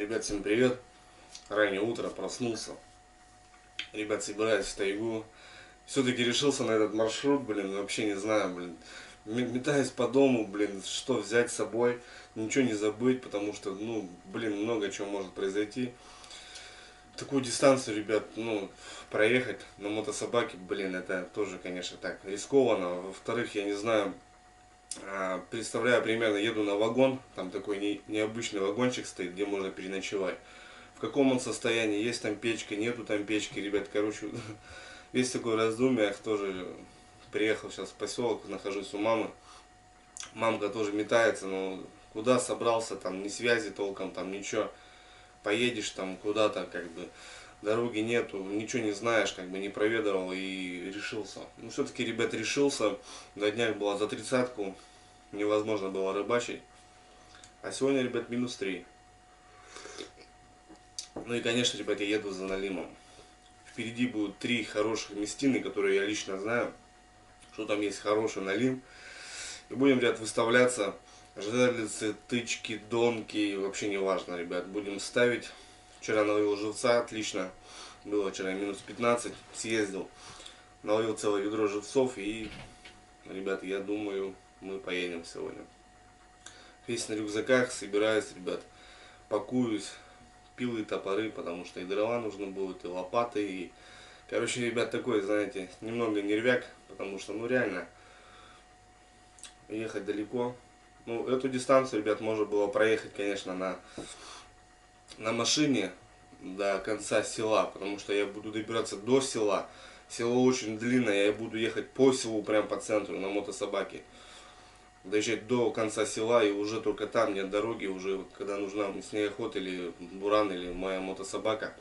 Ребят, всем привет. Раннее утро, проснулся. Ребят, собираюсь в тайгу. Все-таки решился на этот маршрут, блин, вообще не знаю, блин. Метаюсь по дому, блин, что взять с собой, ничего не забыть, потому что, ну, блин, много чего может произойти. Такую дистанцию, ребят, ну, проехать на мотособаке, блин, это тоже, конечно, так рискованно. Во-вторых, я не знаю, представляю, примерно еду на вагон, там такой необычный вагончик стоит, где можно переночевать. В каком он состоянии, есть там печка, нету там печки, ребят, короче, весь такой раздумье, я тоже приехал сейчас в поселок, нахожусь у мамы, мамка тоже метается, но куда собрался, там ни связи толком, там ничего, поедешь там куда-то, как бы, дороги нету, ничего не знаешь, как бы не проведывал и решился. Ну, все-таки, ребят, решился, на днях была за 30-ку, невозможно было рыбачить, а сегодня, ребят, -3. Ну и, конечно, ребят, я еду за налимом. Впереди будут 3 хороших местины, которые я лично знаю, что там есть хороший налим. И будем, ребят, выставляться. Жерлицы, тычки, донки, вообще не важно, ребят. Будем ставить. Вчера наловил живца, отлично. Было вчера -15, съездил. Наловил целое ведро живцов и, ребят, я думаю, мы поедем сегодня. Весь на рюкзаках, собираюсь, ребят, пакуюсь. Пилы, топоры, потому что и дрова нужно будет, и лопаты, и... Короче, ребят, такой, знаете, немного нервяк, потому что, ну, реально, ехать далеко. Ну, эту дистанцию, ребят, можно было проехать, конечно, на машине до конца села, потому что я буду добираться до села. Село очень длинное, я буду ехать по селу, прям по центру, на мотособаке. Доезжать до конца села, и уже только там нет дороги, уже когда нужна снегоход или буран, или моя мотособака,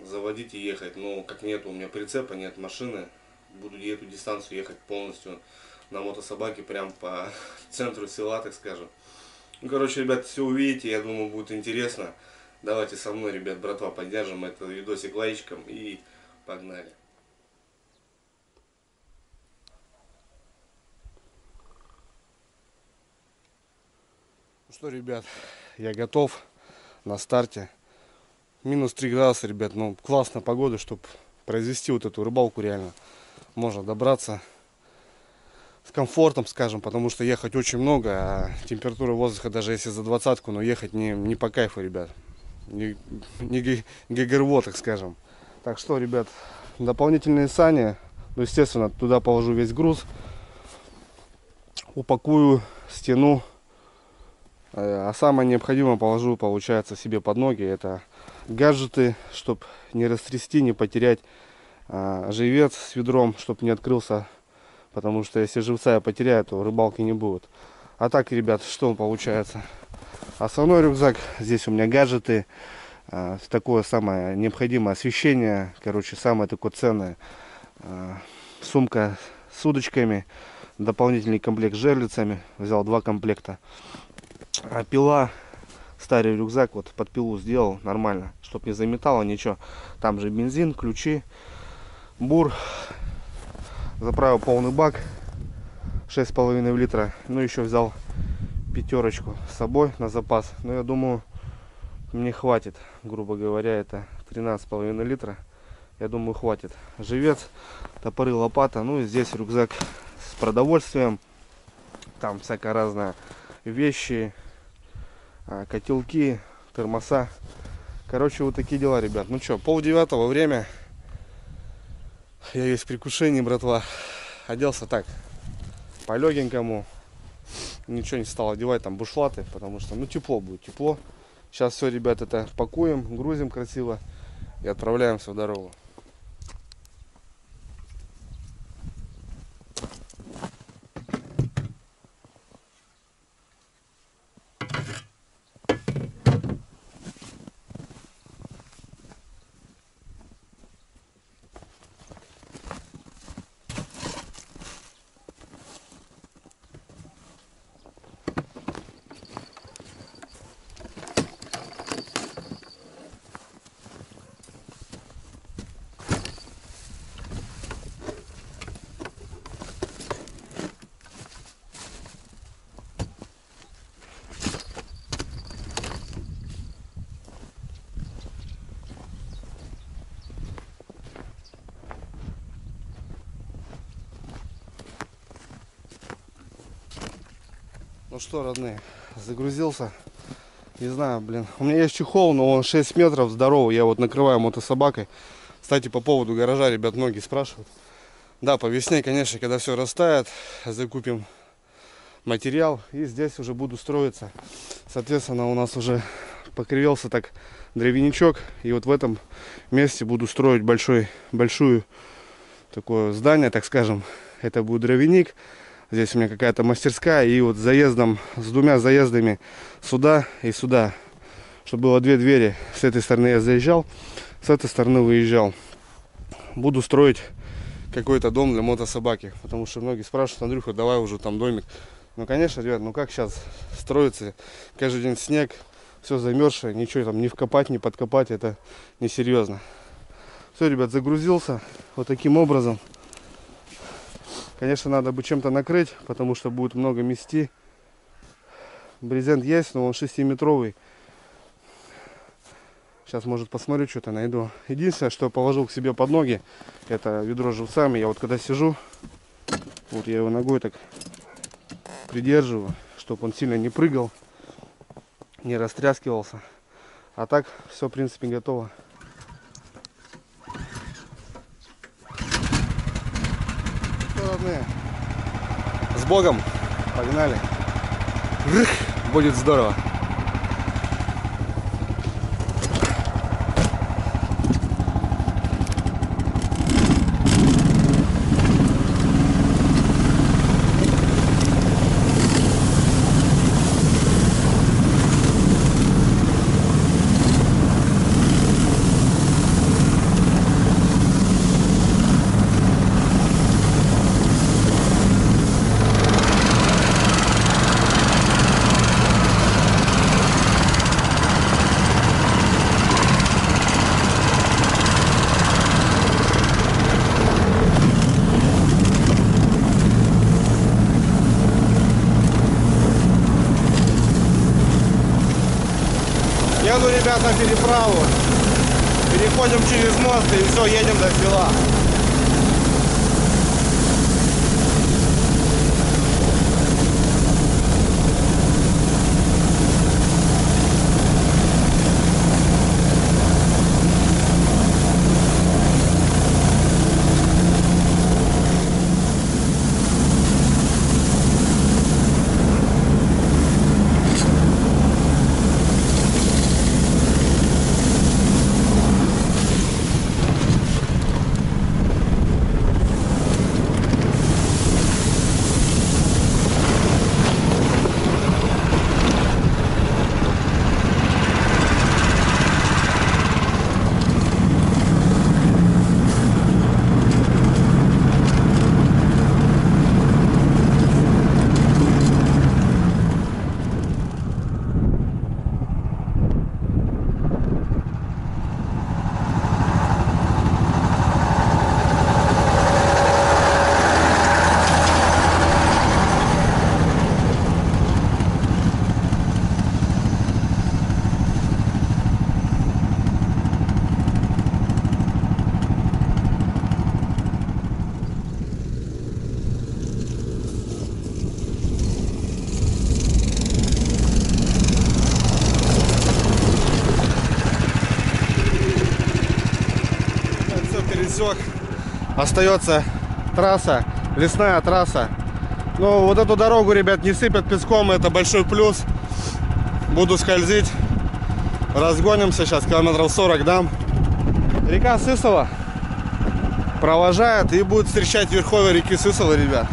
заводить и ехать. Но как нет у меня прицепа, нет машины, буду эту дистанцию ехать полностью на мотособаке, прям по центру села, так скажем. Ну, короче, ребят, все увидите, я думаю, будет интересно. Давайте со мной, ребят, братва, поддержим этот видосик лайчиком и погнали. Ну что, ребят, я готов на старте. -3 градуса, ребят, ну классная погода, чтобы произвести вот эту рыбалку реально. Можно добраться с комфортом, скажем, потому что ехать очень много, а температура воздуха, даже если за 20-ку, но ехать не по кайфу, ребят. Не ГГРВО, так скажем. Так что, ребят, дополнительные сани, ну, естественно, туда положу весь груз, упакую, стяну. А самое необходимое положу, получается, себе под ноги. Это гаджеты, чтобы не растрясти, не потерять живец с ведром, чтобы не открылся. Потому что если живца я потеряю, то рыбалки не будет. А так, ребят, что получается? Основной рюкзак, здесь у меня гаджеты, такое самое необходимое освещение, короче, самое такое ценное. Сумка с удочками, дополнительный комплект с жерлицами, взял 2 комплекта. Пила, старый рюкзак, вот под пилу сделал нормально, чтобы не заметало ничего. Там же бензин, ключи, бур. Заправил полный бак 6,5 литра. Ну, еще взял 5 с собой на запас. Но я думаю, мне хватит, грубо говоря, это 13,5 литра. Я думаю, хватит. Живец, топоры, лопата. Ну и здесь рюкзак с продовольствием. Там всякая разная вещи, котелки, термоса. Короче, вот такие дела, ребят. Ну что, 8:30 время. Я весь в предвкушении, братва. Оделся так, по легенькому. Ничего не стал одевать, там бушлаты, потому что, ну, тепло будет, тепло. Сейчас все, ребят, это пакуем, грузим красиво и отправляемся в дорогу. Ну что, родные, загрузился. Не знаю, блин. У меня есть чехол, но он 6 метров здоровый. Я вот накрываю мотособакой. Кстати, по поводу гаража, ребят, многие спрашивают. Да, по весне, конечно, когда все растает, закупим материал. И здесь уже буду строиться. Соответственно, у нас уже покривился так дровяничок. И вот в этом месте буду строить большую такое здание, так скажем. Это будет дровяник. Здесь у меня какая-то мастерская. И вот заездом, с двумя заездами сюда и сюда. Чтобы было две двери. С этой стороны я заезжал, с этой стороны выезжал. Буду строить какой-то дом для мотособаки. Потому что многие спрашивают: Андрюха, давай уже там домик. Ну, конечно, ребят, ну как сейчас строится? Каждый день снег, все замерзшее. Ничего там не вкопать, не подкопать. Это несерьезно. Все, ребят, загрузился вот таким образом. Конечно, надо бы чем-то накрыть, потому что будет много мести. Брезент есть, но он 6-метровый. Сейчас, может, посмотрю, что-то найду. Единственное, что я положил к себе под ноги, это ведро с живцами. Я вот когда сижу, вот я его ногой так придерживаю, чтобы он сильно не прыгал, не растряскивался. А так, все, в принципе, готово. Родные, с Богом, погнали. Будет здорово. Еду, ребят, на переправу. Переходим через мост и все, едем до села. Остается трасса, лесная трасса. Но вот эту дорогу, ребят, не сыпят песком, это большой плюс. Буду скользить. Разгонимся сейчас, километров 40 дам. Река Сысола провожает и будет встречать верховье реки Сысола, ребят.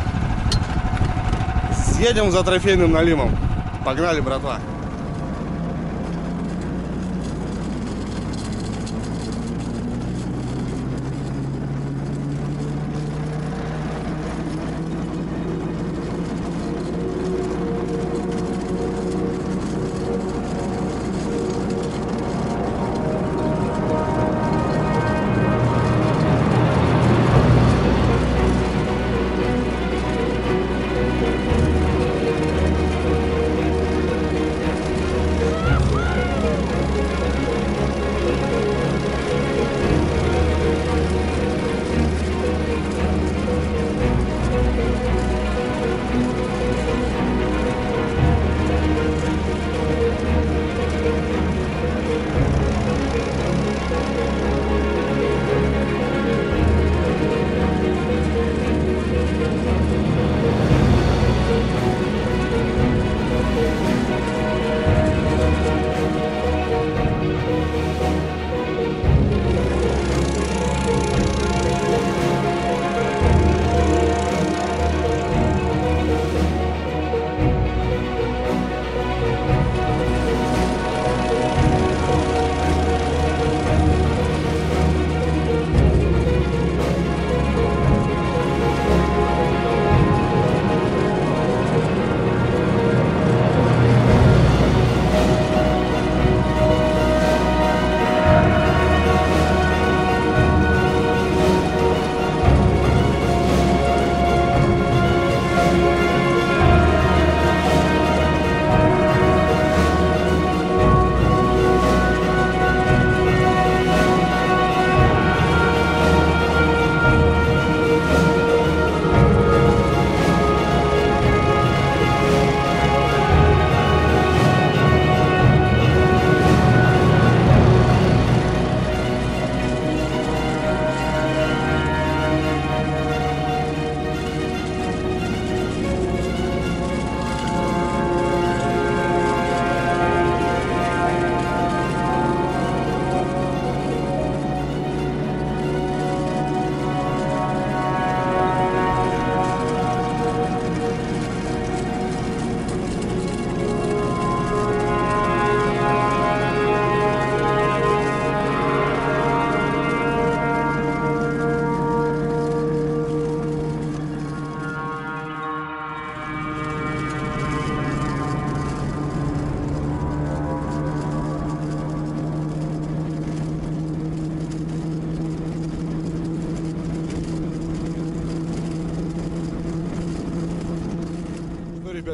Съедем за трофейным налимом. Погнали, братва.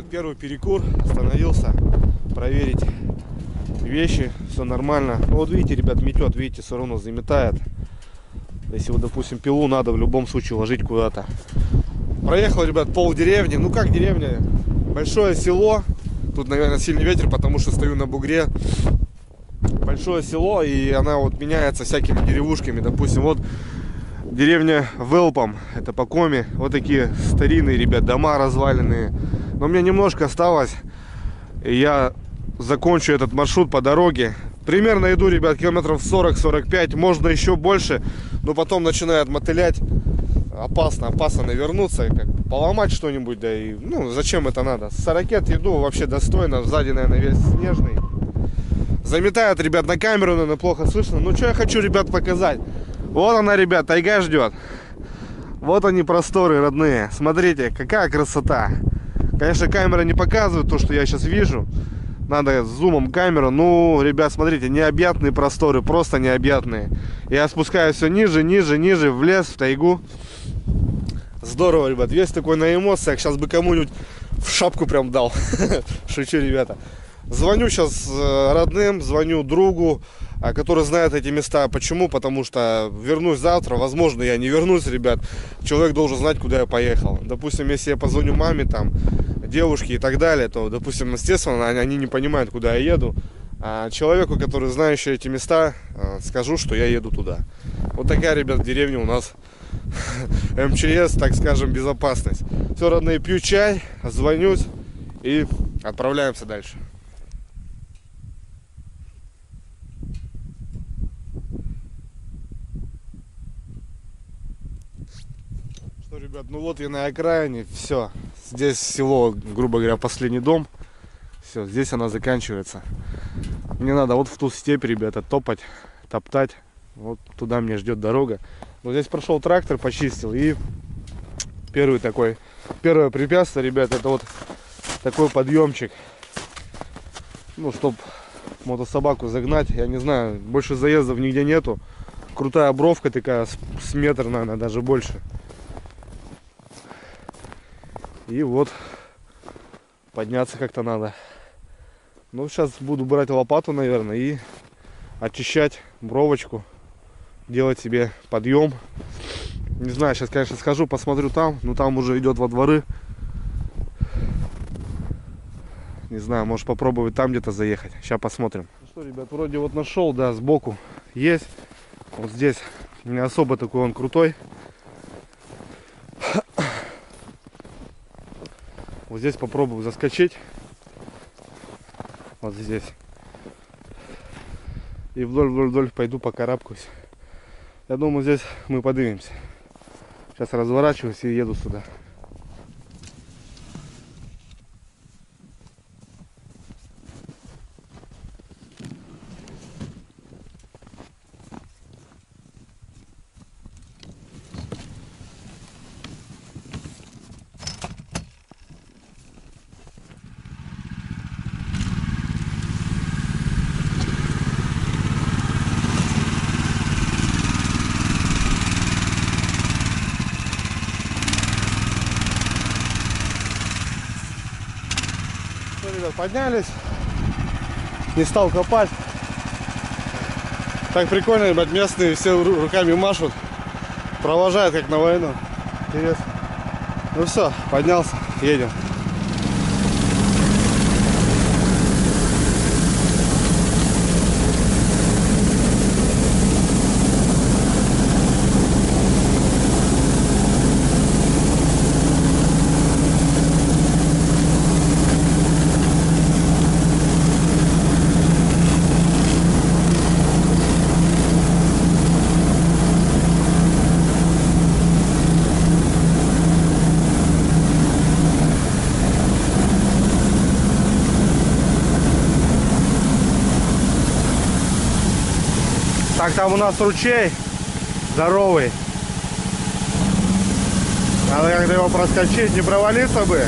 Ребят, первый перекур, остановился проверить вещи, все нормально. Ну, вот видите, ребят, метет, видите, все равно заметает. Если вот, допустим, пилу надо в любом случае ложить куда-то. Проехал, ребят, пол деревни. Ну как деревня? Большое село. Тут, наверное, сильный ветер, потому что стою на бугре. Большое село, и она вот меняется всякими деревушками. Допустим, вот деревня Велпом, это по Коми. Вот такие старинные, ребят, дома разваленные. Но мне немножко осталось, и я закончу этот маршрут по дороге. Примерно иду, ребят, километров 40-45, можно еще больше, но потом начинает мотылять. Опасно навернуться, как поломать что-нибудь, да и, ну, зачем это надо? С ракет иду вообще достойно, сзади, наверное, весь снежный. Заметает, ребят, на камеру, наверное, плохо слышно. Ну, что я хочу, ребят, показать. Вот она, ребят, тайга ждет. Вот они, просторы родные. Смотрите, какая красота. Конечно, камера не показывает то, что я сейчас вижу. Надо с зумом камеру. Ну, ребят, смотрите, необъятные просторы, просто необъятные. Я спускаюсь все ниже, ниже, в лес, в тайгу. Здорово, ребят, весь такой на эмоциях. Сейчас бы кому-нибудь в шапку прям дал. Шучу, ребята. Звоню сейчас родным, звоню другу, который знает эти места. Почему? Потому что вернусь завтра. Возможно, я не вернусь, ребят. Человек должен знать, куда я поехал. Допустим, если я позвоню маме, там, девушке и так далее, то, допустим, естественно, они не понимают, куда я еду. А человеку, который знающий эти места, скажу, что я еду туда. Вот такая, ребят, деревня у нас. МЧС, так скажем, безопасность. Все, родные, пью чай, звонюсь и отправляемся дальше. Что, ребят, ну вот я на окраине, все. Здесь село, грубо говоря, последний дом. Все, здесь она заканчивается. Мне надо вот в ту степь, ребята, топать, топтать. Вот туда меня ждет дорога. Вот здесь прошел трактор, почистил. И первое препятствие, ребят, это вот такой подъемчик. Ну, чтоб мотособаку загнать. Я не знаю, больше заездов нигде нету. Крутая бровка такая, с метр, наверное, даже больше. И вот подняться как-то надо. Ну, сейчас буду брать лопату, наверное, и очищать бровочку, делать себе подъем. Не знаю, сейчас, конечно, схожу, посмотрю там, но там уже идет во дворы. Не знаю, может попробовать там где-то заехать. Сейчас посмотрим. Ну что, ребят, вроде вот нашел, да, сбоку есть. Вот здесь не особо такой он крутой. Вот здесь попробую заскочить. Вот здесь. И вдоль пойду покарабкаюсь. Я думаю, здесь мы поднимемся. Сейчас разворачиваюсь и еду сюда. Поднялись, не стал копать. Так прикольно, ребят, местные все руками машут, провожают как на войну. Интересно. Ну все, поднялся, едем. Так, там у нас ручей здоровый. Надо как-то его проскочить, не провалиться бы.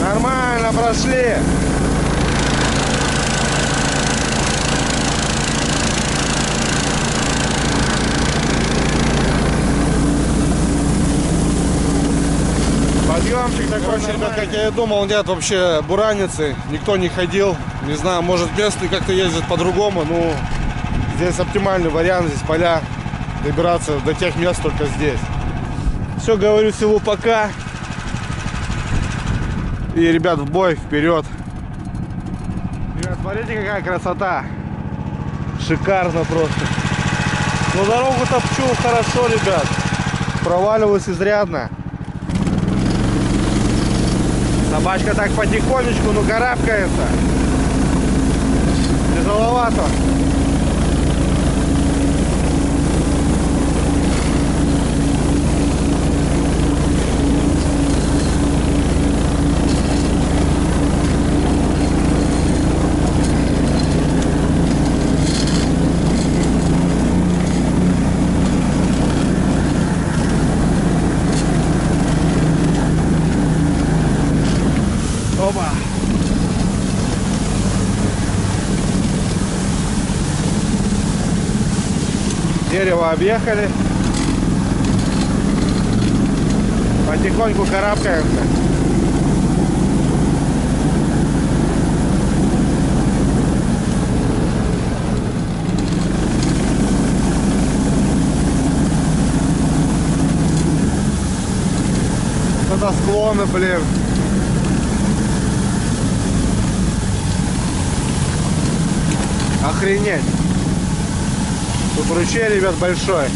Нормально прошли. Заборчик такой, ребят, как я и думал, нет вообще бураницы, никто не ходил. Не знаю, может местные как-то ездят по-другому, но здесь оптимальный вариант, здесь поля, добираться до тех мест только здесь. Все, говорю селу пока. И, ребят, в бой, вперед. Ребят, смотрите, какая красота. Шикарно просто. Но дорогу топчу хорошо, ребят. Проваливаюсь изрядно. Собачка так потихонечку, но карабкается. Тяжеловато. Опа. Дерево объехали. Потихоньку карабкаемся. Это склоны, блин. Охренеть. Тут ручей, ребят, большой.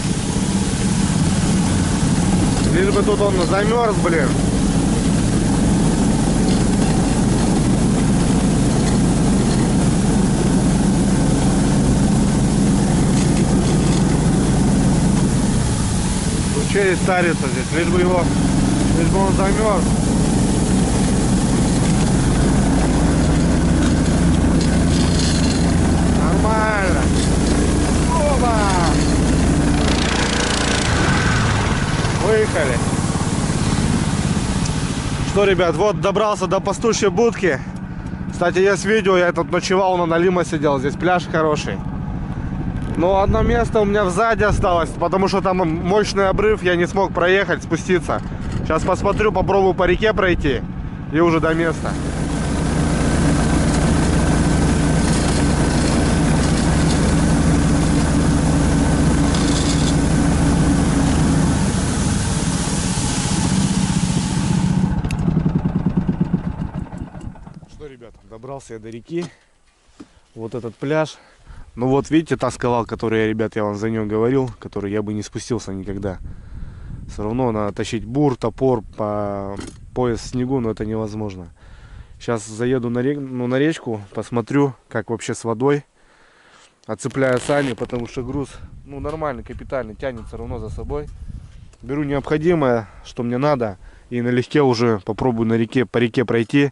Лишь бы тут он замерз, блин. Ручей старится здесь, лишь бы он замерз. Нормально. Опа! Выехали. Что, ребят, вот добрался до пастушьей будки. Кстати, есть видео, я тут ночевал, на Налима сидел. Здесь пляж хороший. Но одно место у меня сзади осталось, потому что там мощный обрыв, я не смог проехать, спуститься. Сейчас посмотрю, попробую по реке пройти и уже до места. Что, ребята, добрался я до реки. Вот этот пляж. Ну вот видите, та скала, которую я вам за нее говорил, которой я бы не спустился никогда. Все равно надо тащить бур, топор, по пояс в снегу, но это невозможно. Сейчас заеду на речку, посмотрю, как вообще с водой. Отцепляю сани, потому что груз, ну, нормальный, капитальный, тянет все равно за собой. Беру необходимое, что мне надо, и налегке уже попробую по реке пройти.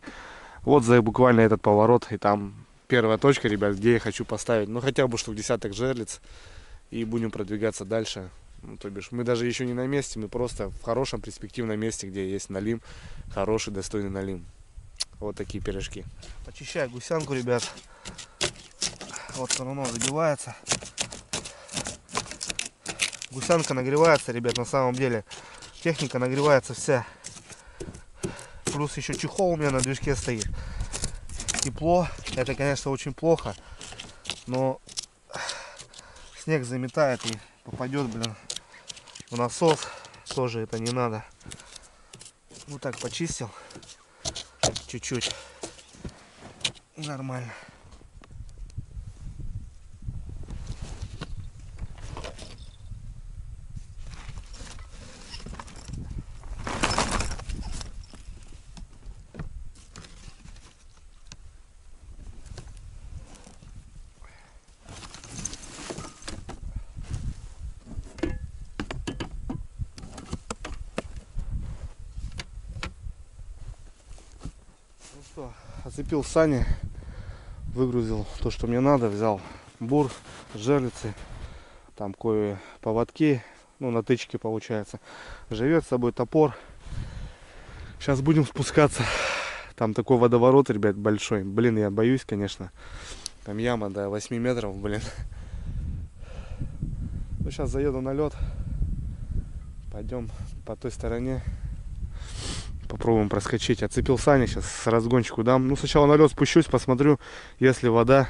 Вот за буквально этот поворот, и там первая точка, ребят, где я хочу поставить, ну, хотя бы штук десяток жерлиц, и будем продвигаться дальше. Ну, то бишь, мы даже еще не на месте, мы просто в хорошем перспективном месте, где есть налим, хороший, достойный налим. Вот такие пирожки. Почищаю гусянку, ребят. Вот все равно забивается. Гусянка нагревается, ребят, на самом деле. Техника нагревается вся. Плюс еще чехол у меня на движке стоит. Тепло. Это, конечно, очень плохо. Но снег заметает и попадет, блин, в насос. Тоже это не надо. Вот так почистил. Чуть-чуть. И нормально. Оцепил сани, выгрузил то, что мне надо, взял бур, жерлицы, там кое поводки, ну, натычки получается, живет с собой топор. Сейчас будем спускаться. Там такой водоворот, ребят, большой. Блин, я боюсь, конечно. Там яма до 8 метров, блин. Ну, сейчас заеду на лед. Пойдем по той стороне. Попробуем проскочить. Отцепил сани, сейчас с разгончику дам. Ну, сначала на лед спущусь, посмотрю, если вода.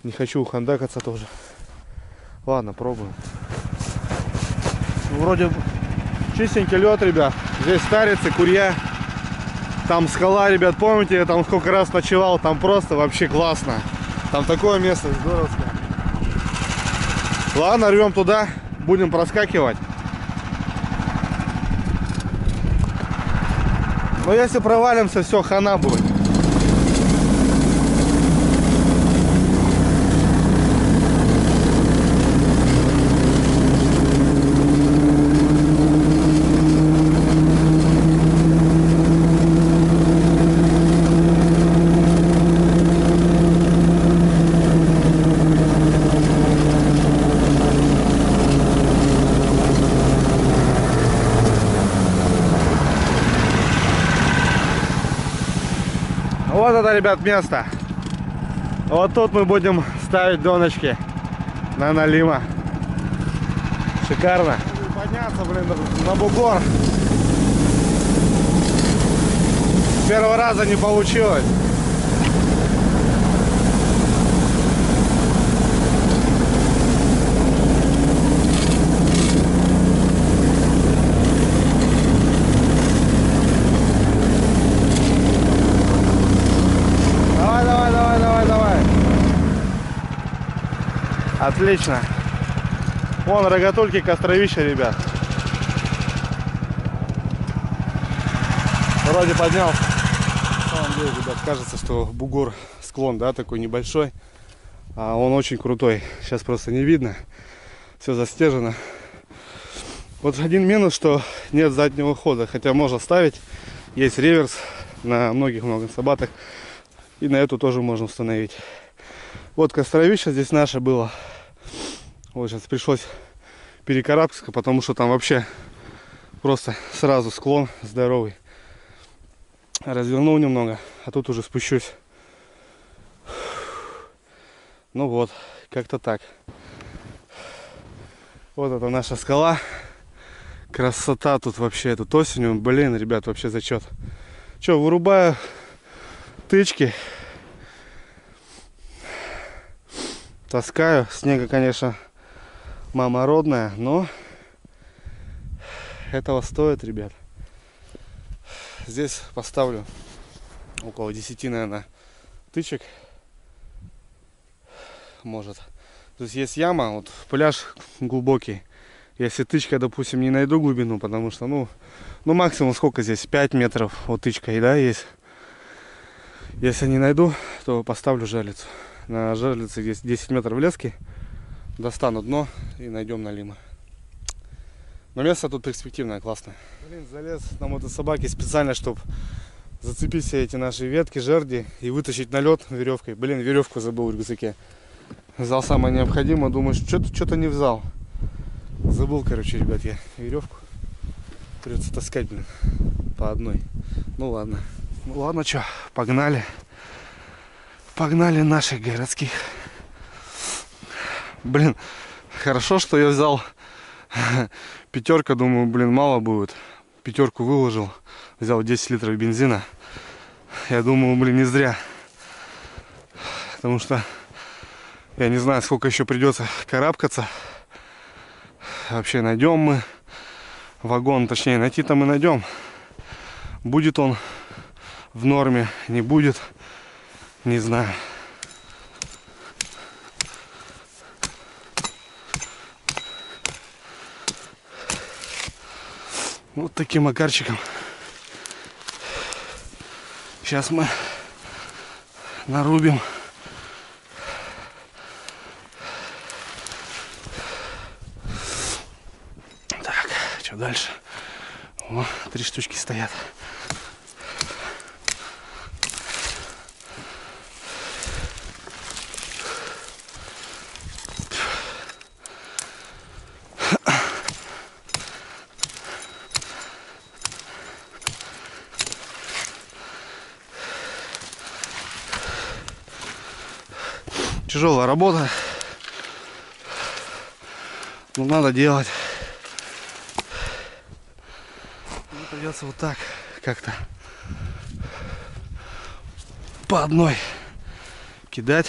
Не хочу ухандакаться тоже. Ладно, пробуем. Ну, вроде чистенький лед, ребят. Здесь старицы, курья. Там скала, ребят, помните, я там сколько раз ночевал. Там просто вообще классно. Там такое место здоровское. Ладно, рвем туда. Будем проскакивать. Но если провалимся, все, хана будет. Вот это, ребят, место. Вот тут мы будем ставить доночки на налима. Шикарно. Подняться, блин, на бугор. С первого раза не получилось. Отлично. Вон рогатульки, костровища, ребят. Вроде поднялся. На самом деле, ребят, кажется, что бугор, склон, да, такой небольшой. А он очень крутой. Сейчас просто не видно. Все застежено. Вот один минус, что нет заднего хода. Хотя можно ставить. Есть реверс на многих сабатах. И на эту тоже можно установить. Вот костровище здесь наше было. Вот сейчас пришлось перекарабкаться, потому что там вообще просто сразу склон здоровый. Развернул немного, а тут уже спущусь. Ну вот, как-то так. Вот это наша скала. Красота тут вообще, тут осенью. Блин, ребят, вообще зачет. Че, вырубаю тычки. Таскаю. Снега, конечно, мама родная, но этого стоит, ребят. Здесь поставлю около 10, наверное, тычек. Может. То есть есть яма, вот пляж глубокий. Если тычка, допустим, не найду глубину, потому что, ну максимум сколько здесь? 5 метров вот тычкой, да, есть. Если не найду, то поставлю жерлицу. На жерлице есть 10 метров лески. Достану дно и найдем налима. Но место тут перспективное, классное. Блин, залез на мотособаке специально, чтобы зацепить все эти наши ветки, жерди и вытащить на лед веревкой. Блин, веревку забыл в рюкзаке. Взял самое необходимое, думаю, что-то не взял. Забыл, короче, ребят, я веревку. Придется таскать, блин, по одной. Ну ладно. Ну ладно, что, погнали. Погнали наших городских. Блин, хорошо, что я взял пятерка, думаю, блин, мало будет. Пятерку выложил, взял 10 литров бензина. Я думаю, блин, не зря. Потому что я не знаю, сколько еще придется карабкаться. Вообще найдем мы вагон, точнее найти-то мы найдем. Будет он в норме, не будет, не знаю. Вот таким макарчиком. Сейчас мы нарубим. Так, что дальше? О, 3 штучки стоят. Тяжелая работа, но надо делать. Мне придется вот так как-то по одной кидать.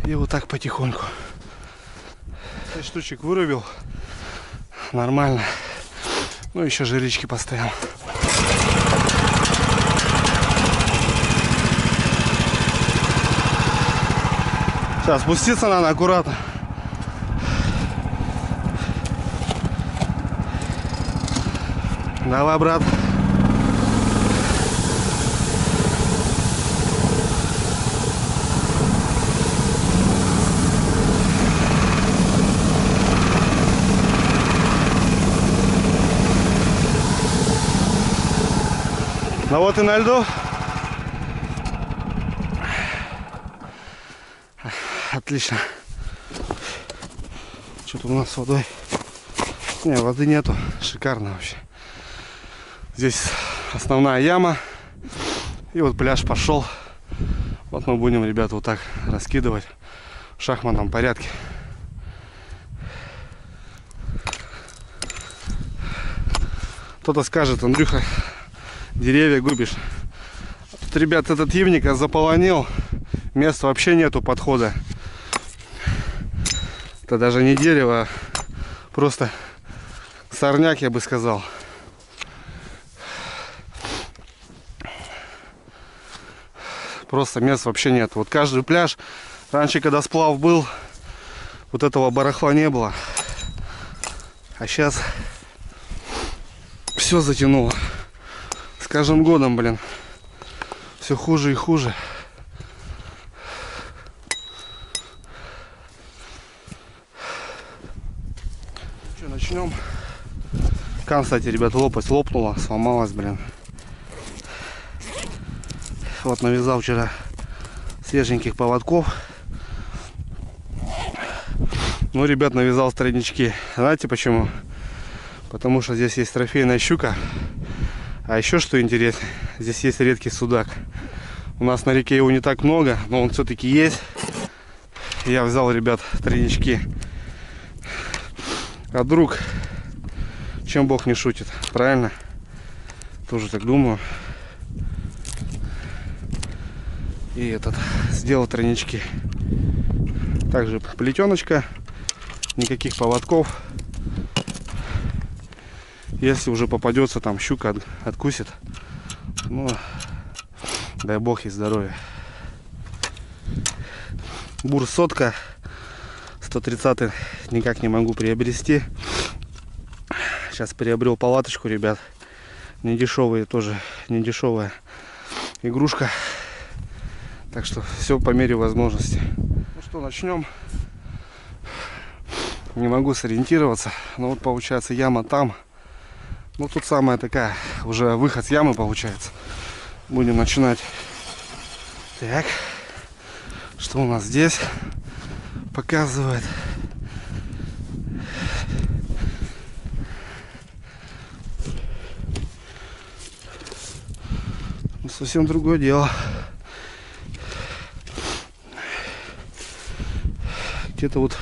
И вот так потихоньку. 5 штучек вырубил. Нормально. Ну, еще жирички поставил. Сейчас спуститься надо аккуратно. Давай, брат. Ну вот и на льду. Отлично. Что-то у нас с водой. Не, воды нету. Шикарно вообще. Здесь основная яма. И вот пляж пошел. Вот мы будем, ребята, вот так раскидывать в шахматном порядке. Кто-то скажет: Андрюха, деревья губишь. Тут, ребят, этот ивник заполонил. Места вообще нету подхода. Это даже не дерево, а просто сорняк, я бы сказал. Просто мест вообще нет. Вот каждый пляж, раньше, когда сплав был, вот этого барахла не было. А сейчас все затянуло. С каждым годом, блин, все хуже и хуже. Что, начнем. Кан, кстати, ребят, лопасть лопнула, сломалась, блин. Вот навязал вчера свеженьких поводков. Ну, ребят, навязал тройнички. Знаете почему? Потому что здесь есть трофейная щука. А еще что интересно, здесь есть редкий судак. У нас на реке его не так много, но он все-таки есть. Я взял, ребят, тройнички. А вдруг, чем Бог не шутит, правильно? Тоже так думаю. И этот сделал тройнички. Также плетеночка, никаких поводков. Если уже попадется там щука, откусит, ну, дай бог ей здоровья. Бур сотка, 130 никак не могу приобрести. Сейчас приобрел палаточку, ребят. Недешевые тоже, недешевая игрушка. Так что все по мере возможности. Ну что, начнем. Не могу сориентироваться. Но вот получается яма там. Ну тут самая такая, уже выход с ямы получается. Будем начинать. Так. Что у нас здесь показывает? Ну, совсем другое дело. Где-то вот,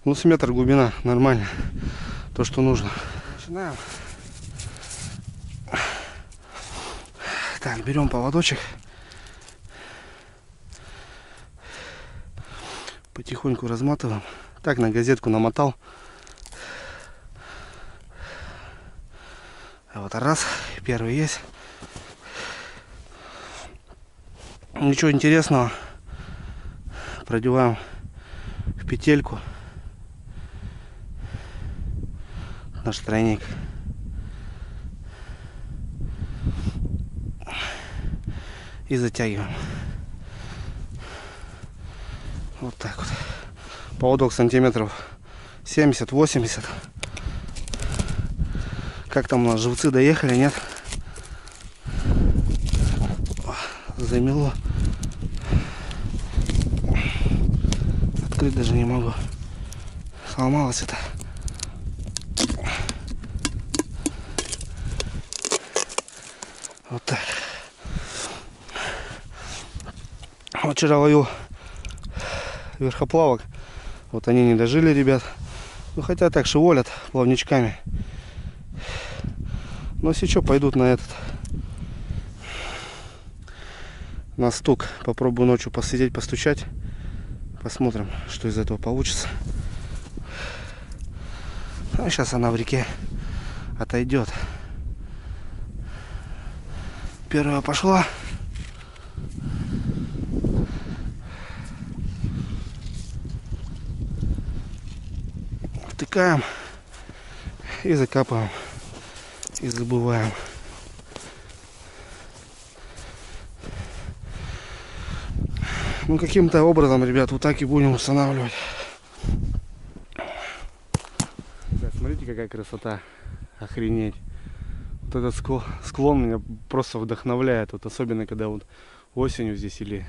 ну, с метр глубина, нормально, то, что нужно. Начинаем. Так, берем поводочек, потихоньку разматываем. Так, на газетку намотал. А вот раз, первый есть. Ничего интересного, продеваем в петельку наш тройник. И затягиваем. Вот так вот. Поводок сантиметров 70-80. Как там у нас, живцы доехали, нет? Замело. Открыть даже не могу. Сломалось это. Вот так. Вот вчера ловил верхоплавок. Вот они не дожили, ребят. Ну хотя так шеволят плавничками. Но сейчас пойдут на этот. На стук. Попробую ночью посидеть, постучать. Посмотрим, что из этого получится. А сейчас она в реке отойдет. Первая пошла. Втыкаем и закапываем. И забываем. Ну каким-то образом, ребят, вот так и будем устанавливать. Ребят, смотрите, какая красота. Охренеть. Вот этот склон меня просто вдохновляет. Вот особенно когда вот осенью здесь или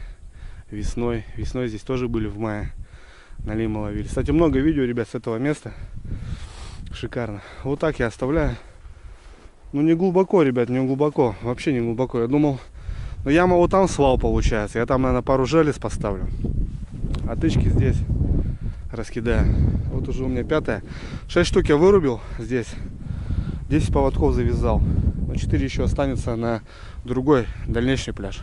весной. Весной здесь тоже были в мае. Налима ловили. Кстати, много видео, ребят, с этого места. Шикарно. Вот так я оставляю. Ну не глубоко, ребят, не глубоко. Вообще не глубоко. Я думал, ну яма вот там свал получается. Я там, наверное, пару желез поставлю. А тычки здесь раскидаю. Вот уже у меня 5-я. 6 штук я вырубил здесь. 10 поводков завязал. Но 4 еще останется на другой дальнейший пляж,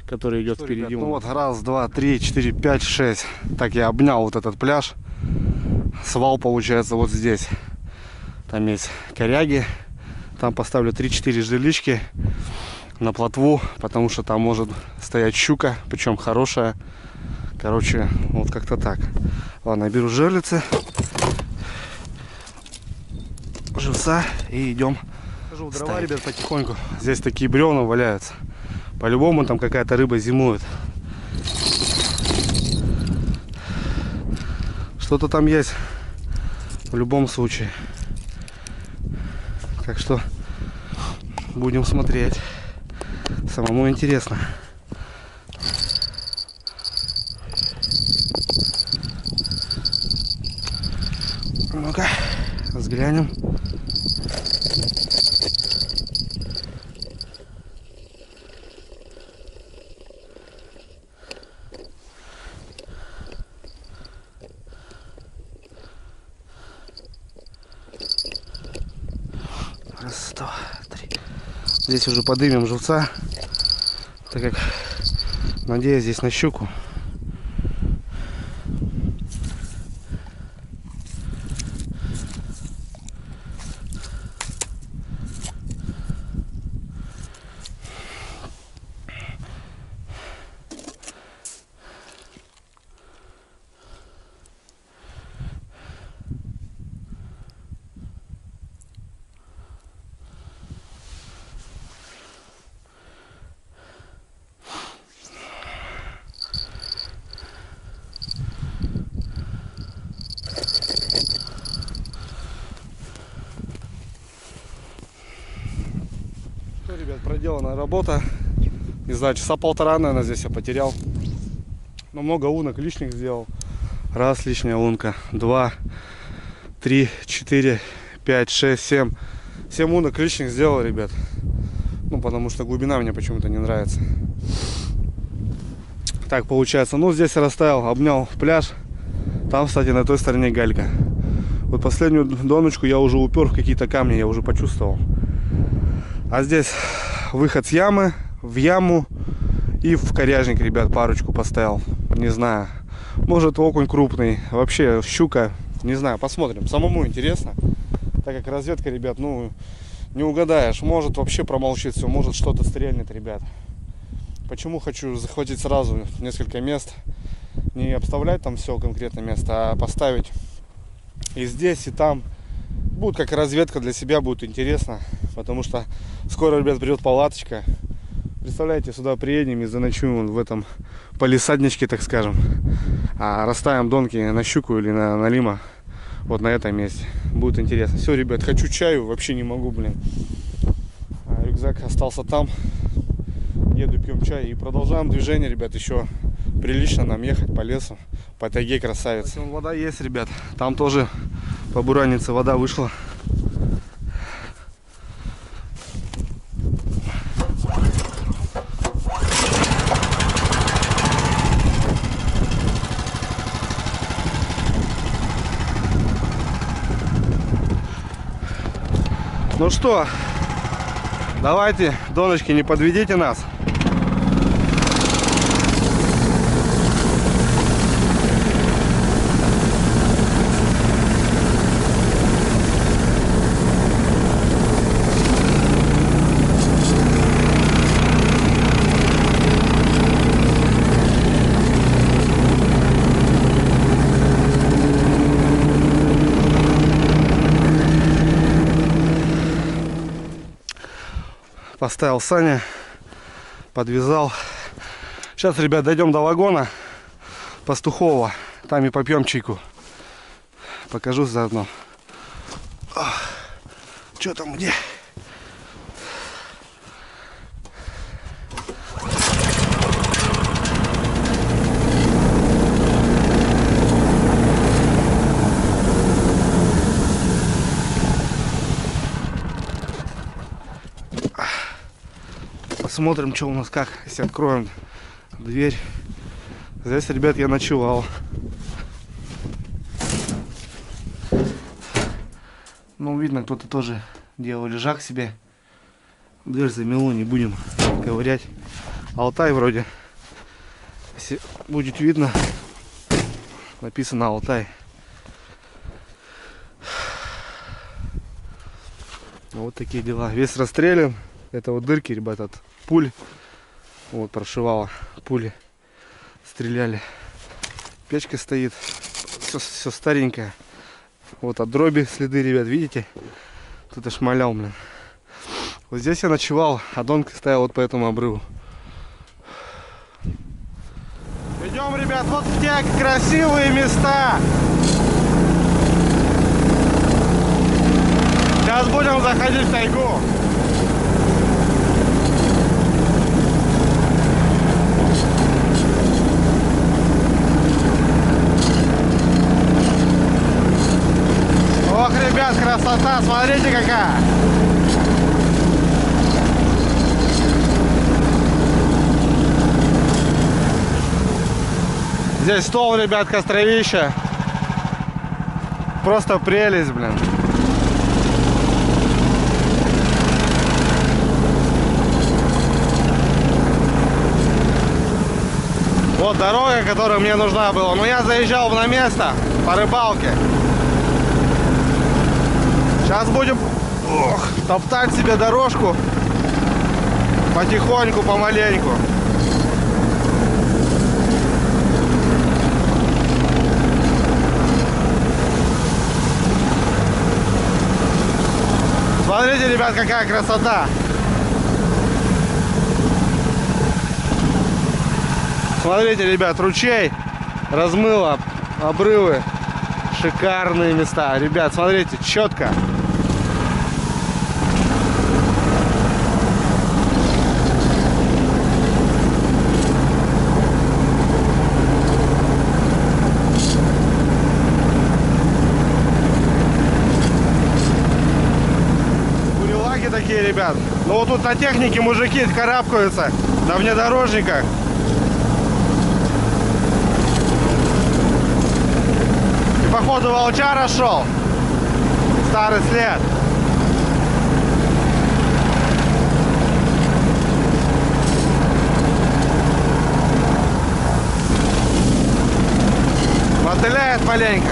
который идет впереди. Ребят, ну вот раз, два, три, 4, 5, 6. Так я обнял вот этот пляж. Свал получается вот здесь. Там есть коряги. Там поставлю 3-4 жилички на плотву, потому что там может стоять щука, причем хорошая. Короче, вот как-то так. Ладно, беру жерлицы, живца и идем. Хожу в дрова, ребят, потихоньку. Здесь такие бревна валяются. По-любому там какая-то рыба зимует. Что-то там есть в любом случае. Так что будем смотреть. Самому интересно. Ну-ка, взглянем. Раз, два, три. Здесь уже подымем живца, так как надеюсь здесь на щуку. Ребят, проделана работа. Не знаю, часа полтора, наверное, здесь я потерял. Но много лунок лишних сделал. Раз лишняя лунка, 2, 3, 4, 5, 6, 7. 7 лунок лишних сделал, ребят. Ну, потому что глубина мне почему-то не нравится. Так получается. Ну, здесь я расставил, обнял пляж. Там, кстати, на той стороне галька. Вот последнюю доночку я уже упер в какие-то камни, я уже почувствовал. А здесь выход с ямы, в яму и в коряжник, ребят, парочку поставил. Не знаю, может окунь крупный, вообще щука, не знаю, посмотрим. Самому интересно, так как разведка, ребят, ну, не угадаешь. Может вообще промолчит все, может что-то стрельнет, ребят. Почему хочу захватить сразу несколько мест, не обставлять там все конкретно место, а поставить и здесь, и там. Будет как разведка для себя, будет интересно, потому что скоро, ребят, придет палаточка. Представляете, сюда приедем и заночуем в этом палисадничке, так скажем. А расставим донки на щуку или на лима вот на этом месте. Будет интересно. Все, ребят, хочу чаю, вообще не могу, блин. Рюкзак остался там. Еду, пьем чай и продолжаем движение, ребят. Еще прилично нам ехать по лесу, по тайге, красавец. Вода есть, ребят. Там тоже по буранице вода вышла. Ну что, давайте, доночки, не подведите нас. Поставил Саня, подвязал. Сейчас, ребят, дойдем до вагона Пастухова. Там и попьем чайку. Покажу заодно. Что там где? Посмотрим, что у нас как, если откроем дверь. Здесь, ребят, я ночевал. Ну, видно, кто-то тоже делал лежак себе. Дверь замело, не будем ковырять. Алтай вроде. Если будет видно, написано Алтай. Вот такие дела. Весь расстрелян. Это вот дырки, ребят, от пуль. Вот прошивало. Пули стреляли. Печка стоит. Все старенькое. Вот от дроби следы, ребят, видите? Тут аж малял, блин. Вот здесь я ночевал, а Донка стоял вот по этому обрыву. Идем, ребят, вот в те красивые места. Сейчас будем заходить в тайгу. Ох, ребят, красота, смотрите какая. Здесь стол, ребят, костровища. Просто прелесть, блин. Вот дорога, которая мне нужна была. Но я заезжал на место по рыбалке. Сейчас будем топтать себе дорожку потихоньку, помаленьку. Смотрите, ребят, какая красота. Смотрите, ребят, ручей размыло обрывы. Шикарные места. Ребят, смотрите, четко. Бурелаки такие, ребят. Ну вот тут на технике мужики карабкаются на внедорожниках. Походу волчара шел. Старый след. Мотыляет маленько.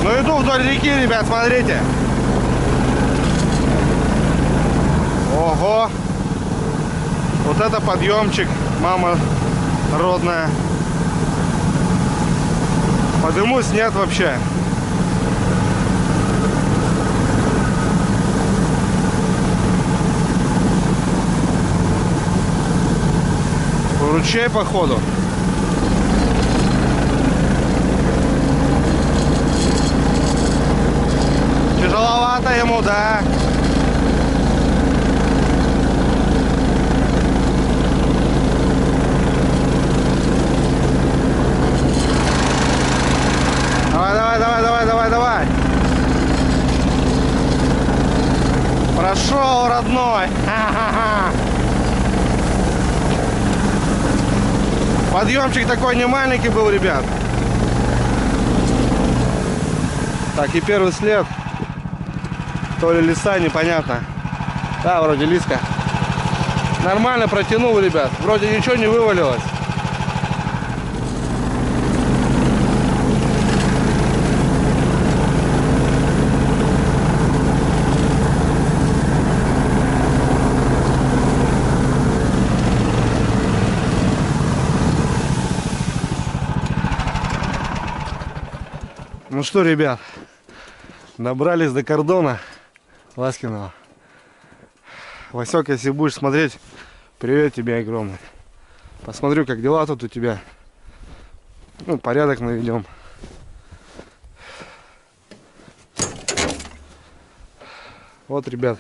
Ну иду вдоль реки, ребят, смотрите. Ого. Вот это подъемчик, мама родная. Подымусь нет вообще. Ручей, походу. Тяжеловато ему, да. Давай. Прошел, родной. Ха-ха-ха. Подъемчик такой не маленький был, ребят. Так, и первый след. То ли лиса, непонятно. Да, вроде лиска. Нормально протянул, ребят. Вроде ничего не вывалилось. Ну что, ребят, добрались до кордона Ласкиного. Васек, если будешь смотреть, привет тебе огромный. Посмотрю, как дела тут у тебя. Ну, порядок наведем. Вот, ребят,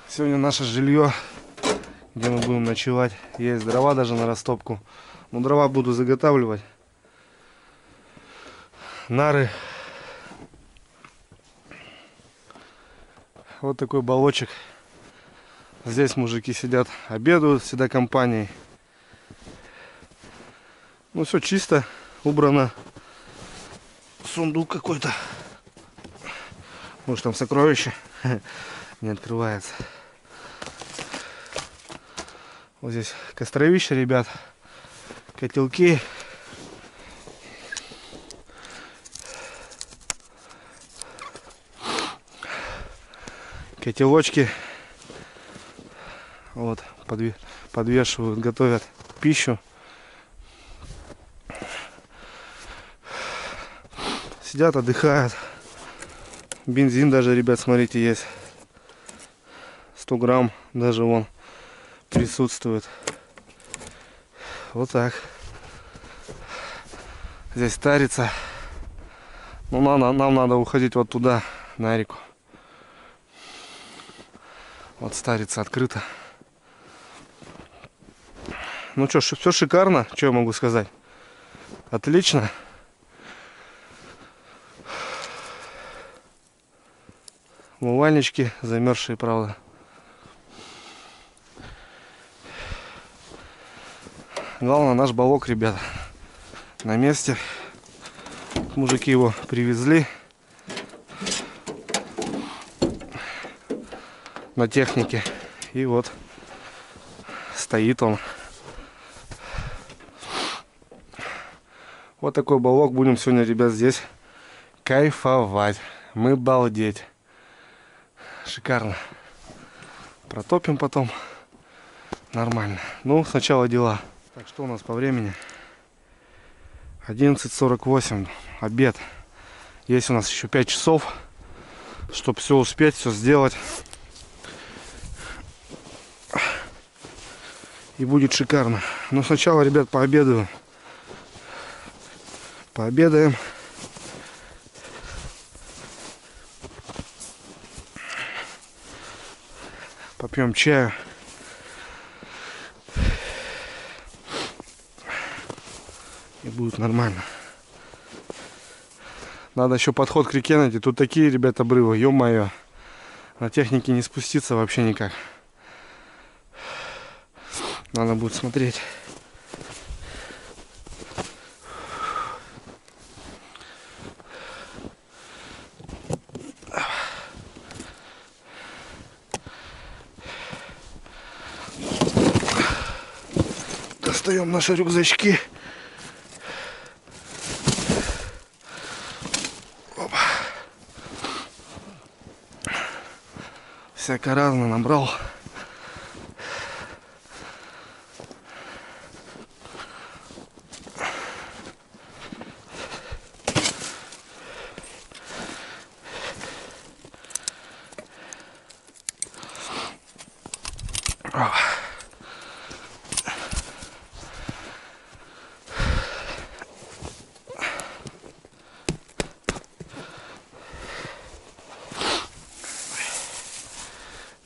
сегодня наше жилье, где мы будем ночевать. Есть дрова даже на растопку. Но дрова буду заготавливать. Нары. Вот такой балочек. Здесь мужики сидят, обедают всегда компанией. Ну все чисто, убрано. Сундук какой-то. Может там сокровище. Не открывается. Вот здесь костровище, ребят. Котелки. Котелочки. Вот, подвешивают, готовят пищу. Сидят, отдыхают. Бензин даже, ребят, смотрите, есть. 100 грамм даже вон присутствует. Вот так. Здесь старица. Ну, нам надо уходить вот туда, на реку. Вот старица открыта. Ну что, все шикарно. Что я могу сказать? Отлично. Умывальнички замерзшие, правда. Главное, наш балок, ребята, на месте. Мужики его привезли на технике. И вот стоит он. Вот такой балок будем сегодня, ребят, здесь кайфовать. Мы балдеть. Шикарно. Протопим потом. Нормально. Ну, сначала дела. Так, что у нас по времени? 11:48. Обед. Есть у нас еще 5 часов, чтобы все успеть, все сделать. И будет шикарно. Но сначала, ребят, пообедаем. Пообедаем. Попьем чаю. И будет нормально. Надо еще подход к реке найти. Тут такие, ребята, обрывы. Ё-моё. На технике не спуститься вообще никак. Надо будет смотреть. Достаем наши рюкзачки. Опа. Всяко разно набрал.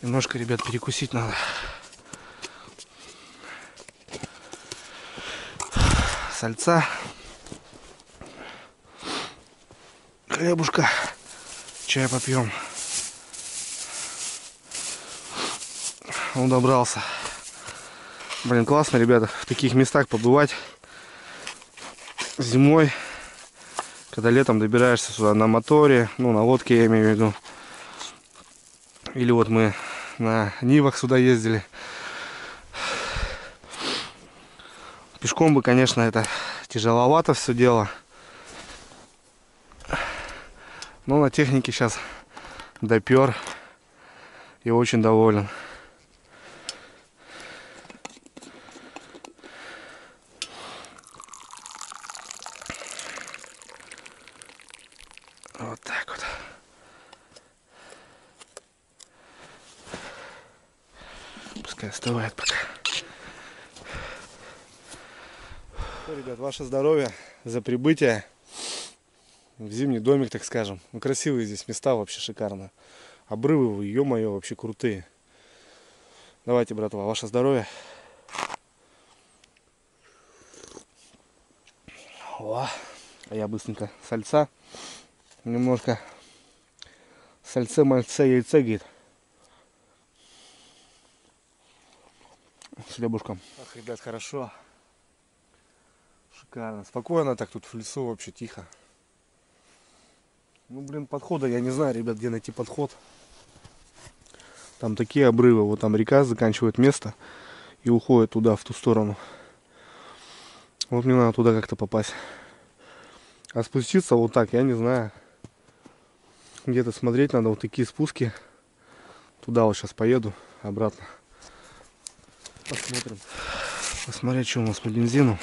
Немножко, ребят, перекусить надо. Сальца. Хлебушка. Чай попьем. Он добрался. Блин, классно, ребята, в таких местах побывать зимой, когда летом добираешься сюда на моторе, ну, на лодке, я имею в виду. Или вот мы на Нивах сюда ездили. Пешком бы, конечно, это тяжеловато все дело. Но на технике сейчас допер и очень доволен. Вот так вот. Пускай остывает пока. Ребят, ваше здоровье за прибытие в зимний домик, так скажем. Ну, красивые здесь места, вообще шикарно. Обрывы, ё-моё, вообще крутые. Давайте, братва, ваше здоровье. О, а я быстренько сальца. Немножко сальце, мальце, яйце, говорит. С хлебушком. Ах, ребят, хорошо. Шикарно. Спокойно так тут в лесу, вообще тихо. Ну, блин, подхода я не знаю, ребят, где найти подход. Там такие обрывы. Вот там река заканчивает место и уходит туда, в ту сторону. Вот мне надо туда как-то попасть. А спуститься вот так, я не знаю. Где-то смотреть надо, вот такие спуски. Туда вот сейчас поеду, обратно. Посмотрим. Посмотреть, что у нас по бензину.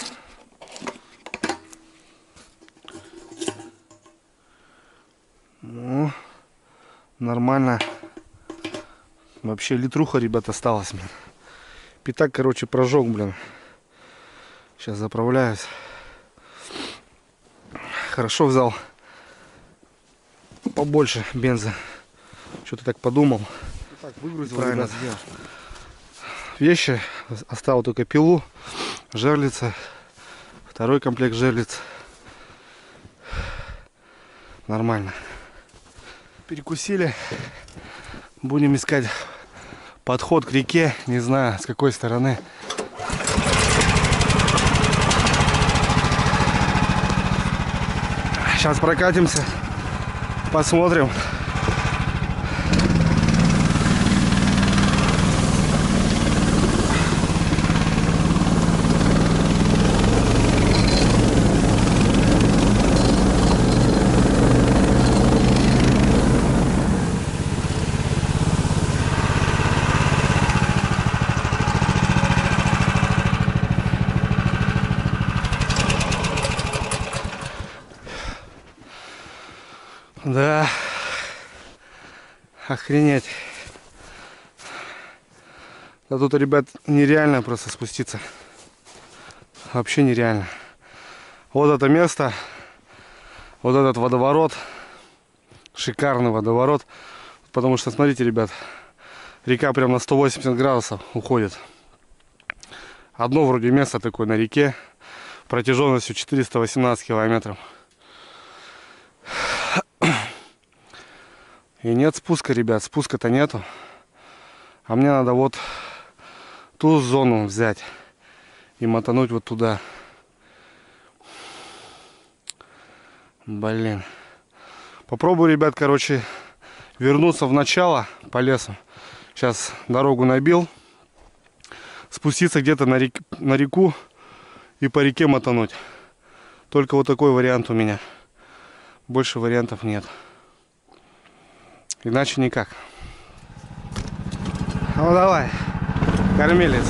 Ну, нормально. Вообще литруха, ребят, осталась, блин. Пятак, короче, прожег, блин. Сейчас заправляюсь. Хорошо взял побольше бенза. Что-то так подумал. Так, выгрузил, правильно сделал. Вещи. Оставил только пилу, жерлица, второй комплект жерлиц. Нормально. Перекусили. Будем искать подход к реке. Не знаю, с какой стороны. Сейчас прокатимся. Посмотрим. Да, охренеть. Да тут, ребят, нереально просто спуститься. Вообще нереально. Вот это место, вот этот водоворот, шикарный водоворот. Потому что, смотрите, ребят, река прям на 180 градусов уходит. Одно вроде место такое на реке, протяженностью 418 километров. И нет спуска, ребят, спуска-то нету. А мне надо вот ту зону взять и мотануть вот туда. Блин. Попробую, ребят, короче, вернуться в начало по лесу. Сейчас дорогу набил. Спуститься где-то на реку и по реке мотануть. Только вот такой вариант у меня. Больше вариантов нет. Иначе никак. Ну давай, кормилец.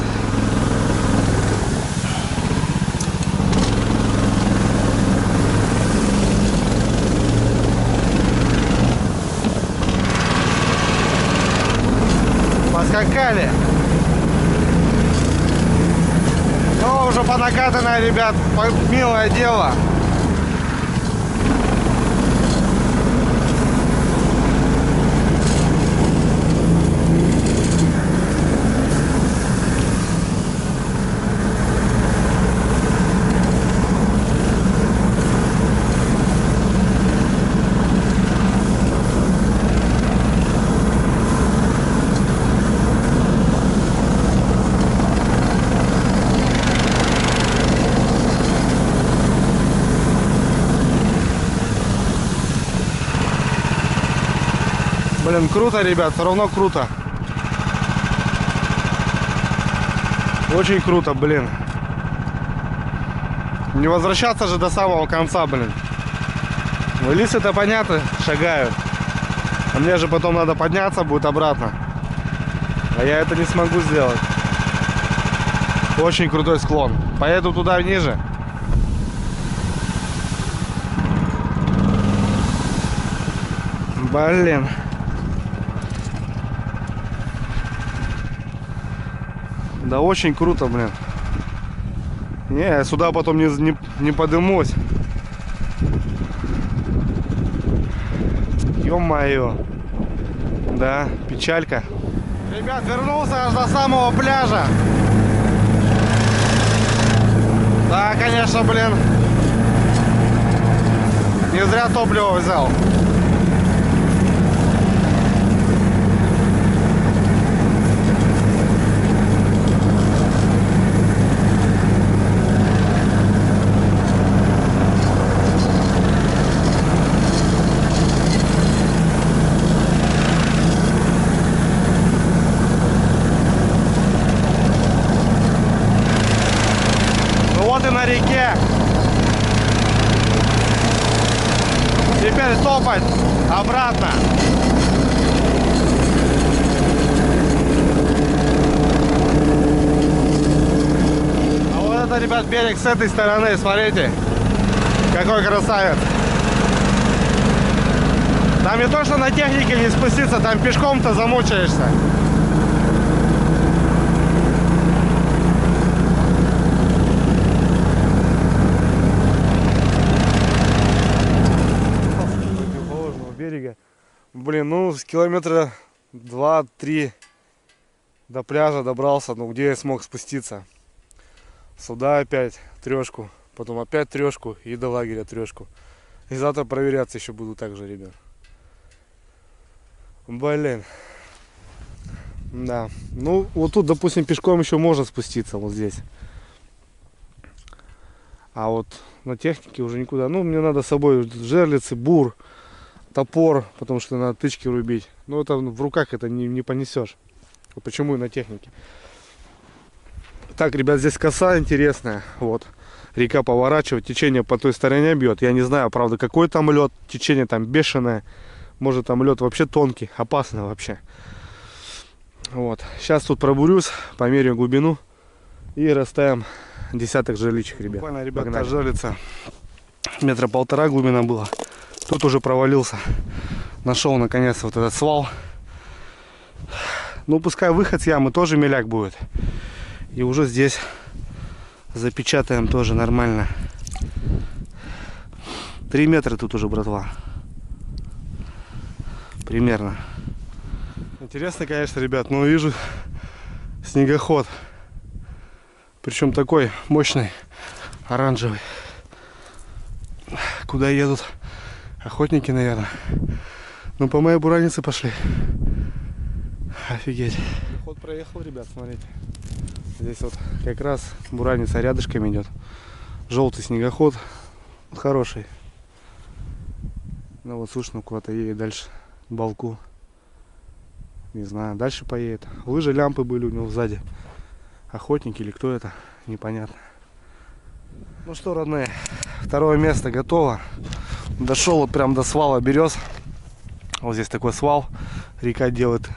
Поскакали. Ну, уже по накатанной, ребят, милое дело. Блин, круто, ребят, все равно круто. Очень круто, блин. Не возвращаться же до самого конца, блин. Ну, лисы-то понятно, шагают. А мне же потом надо подняться будет обратно. А я это не смогу сделать. Очень крутой склон. Поеду туда ниже. Блин. Да очень круто, блин. Не, я сюда потом не подымусь. Ё-моё. Да, печалька. Ребят, вернулся аж до самого пляжа. Да, конечно, блин. Не зря топливо взял. На реке. Теперь топать обратно. А вот это, ребят, берег с этой стороны. Смотрите, какой красавец. Там не то, что на технике не спуститься, там пешком-то замучаешься. Берега. Блин, ну с километра 2-3 до пляжа добрался, ну где я смог спуститься. Сюда опять трешку, потом опять трешку и до лагеря трешку. И завтра проверяться еще буду так же, ребят. Блин. Да. Ну вот тут, допустим, пешком еще можно спуститься, вот здесь. А вот на технике уже никуда. Ну мне надо с собой жерлицы, бур, топор, потому что надо тычки рубить. Но это в руках это не понесешь. Почему и на технике. Так, ребят, здесь коса интересная. Вот. Река поворачивает, течение по той стороне бьет. Я не знаю, правда, какой там лед. Течение там бешеное. Может там лед вообще тонкий. Опасно вообще. Вот. Сейчас тут пробурюсь, померяю глубину. И расставим десяток жерличек, ребят. Буквально, ребята, жерлица. Метра 1,5 глубина была. Тут уже провалился. Нашел наконец вот этот свал. Ну пускай выход с ямы тоже миляк будет. И уже здесь запечатаем тоже нормально. 3 метра тут уже, братва. Примерно. Интересно, конечно, ребят. Но вижу снегоход. Причем такой мощный, оранжевый. Куда едут? Охотники, наверное. Ну, по моей буранице пошли. Офигеть. Ход проехал, ребят, смотрите. Здесь вот как раз бураница рядышком идет. Желтый снегоход. Хороший. Ну вот слышно, куда-то едет дальше. К балку. Не знаю, дальше поедет. Лыжи, лямпы были у него сзади. Охотники или кто это, непонятно. Ну что, родные, второе место готово. Дошел вот прям до свала берез. Вот здесь такой свал. Река делает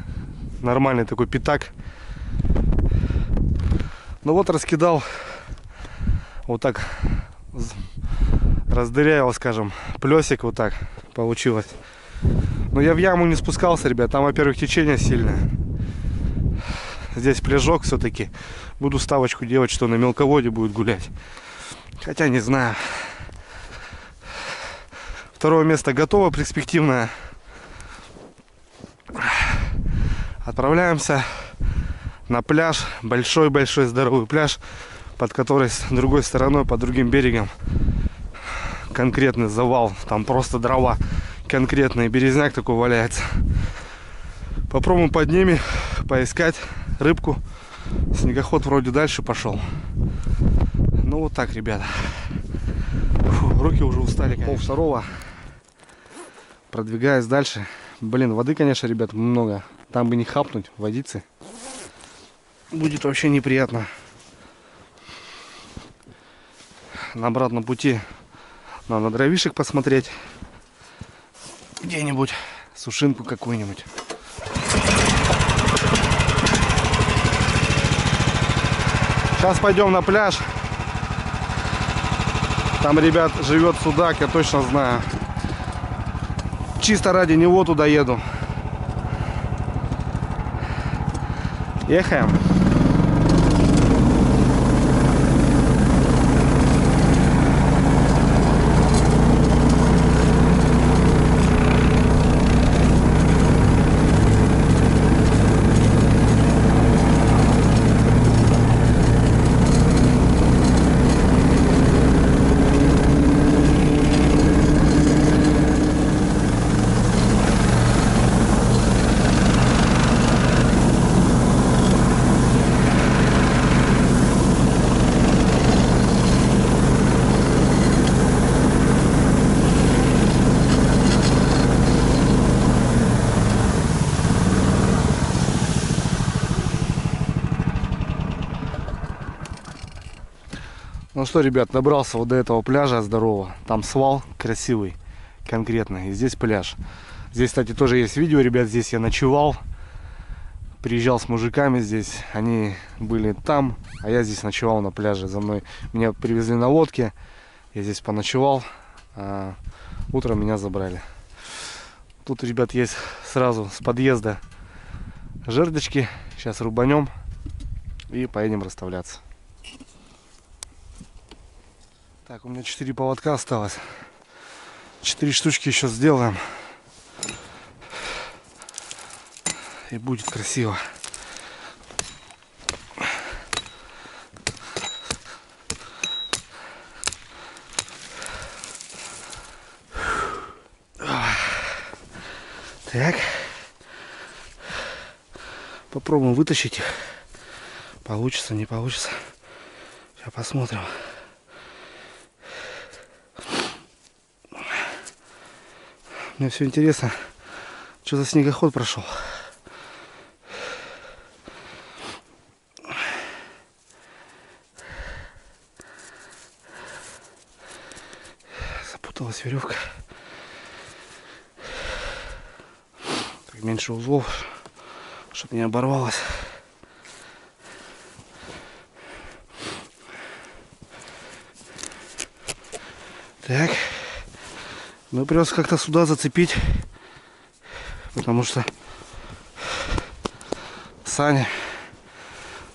нормальный такой пятак. Ну вот раскидал. Вот так раздырял, скажем, плесик вот так получилось. Но я в яму не спускался, ребят. Там, во-первых, течение сильное. Здесь пляжок все-таки. Буду ставочку делать, что на мелководье будет гулять. Хотя не знаю. Второе место готово, перспективное. Отправляемся на пляж. Большой-большой здоровый пляж, под который с другой стороной, под другим берегом конкретный завал. Там просто дрова конкретный. Березняк такой валяется. Попробуем под ними поискать рыбку. Снегоход вроде дальше пошел. Ну вот так, ребята. Фу, руки уже устали. Пол-второго. Продвигаюсь дальше. Блин, воды, конечно, ребят, много. Там бы не хапнуть водицы. Будет вообще неприятно. На обратном пути надо дровишек посмотреть. Где-нибудь сушинку какую-нибудь. Сейчас пойдем на пляж. Там, ребят, живет судак, я точно знаю. Чисто ради него туда еду. Ехаем. Ну что, ребят, добрался вот до этого пляжа здорового. Там свал красивый, конкретно. И здесь пляж. Здесь, кстати, тоже есть видео, ребят. Здесь я ночевал. Приезжал с мужиками здесь. Они были там, а я здесь ночевал на пляже. За мной меня привезли на лодке. Я здесь поночевал. А утром меня забрали. Тут, ребят, есть сразу с подъезда жердочки. Сейчас рубанем и поедем расставляться. Так, у меня 4 поводка осталось. 4 штучки еще сделаем. И будет красиво. Так. Попробуем вытащить их. Получится, не получится. Сейчас посмотрим. Мне все интересно, что за снегоход прошел. Запуталась веревка. Так, меньше узлов, чтобы не оборвалось. Так. Ну, придется как-то сюда зацепить, потому что сани,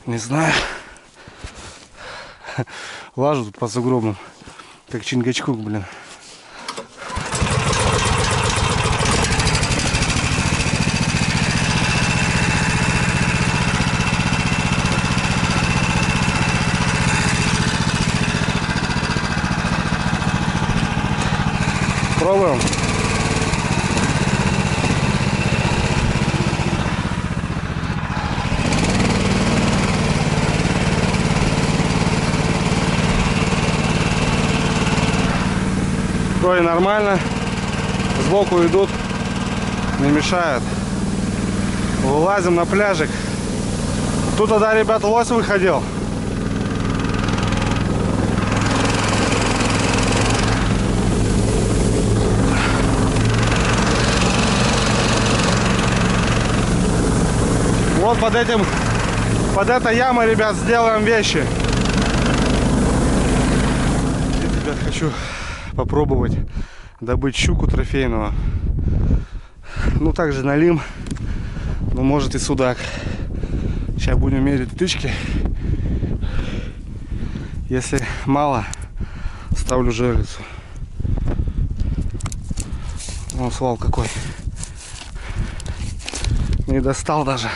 не знаю, лажу тут по сугробам, как Чингачгук, блин. Пробуем. Вроде нормально. Сбоку идут, не мешают. Вылазим на пляжик. Тут тогда, ребят, лось выходил. Вот под этой ямой, ребят, сделаем вещи. Ребят, хочу попробовать добыть щуку трофейного. Ну, также налим, ну, может и судак. Сейчас будем мерить тычки. Если мало, ставлю жерлицу. Вон свал какой. Не достал даже.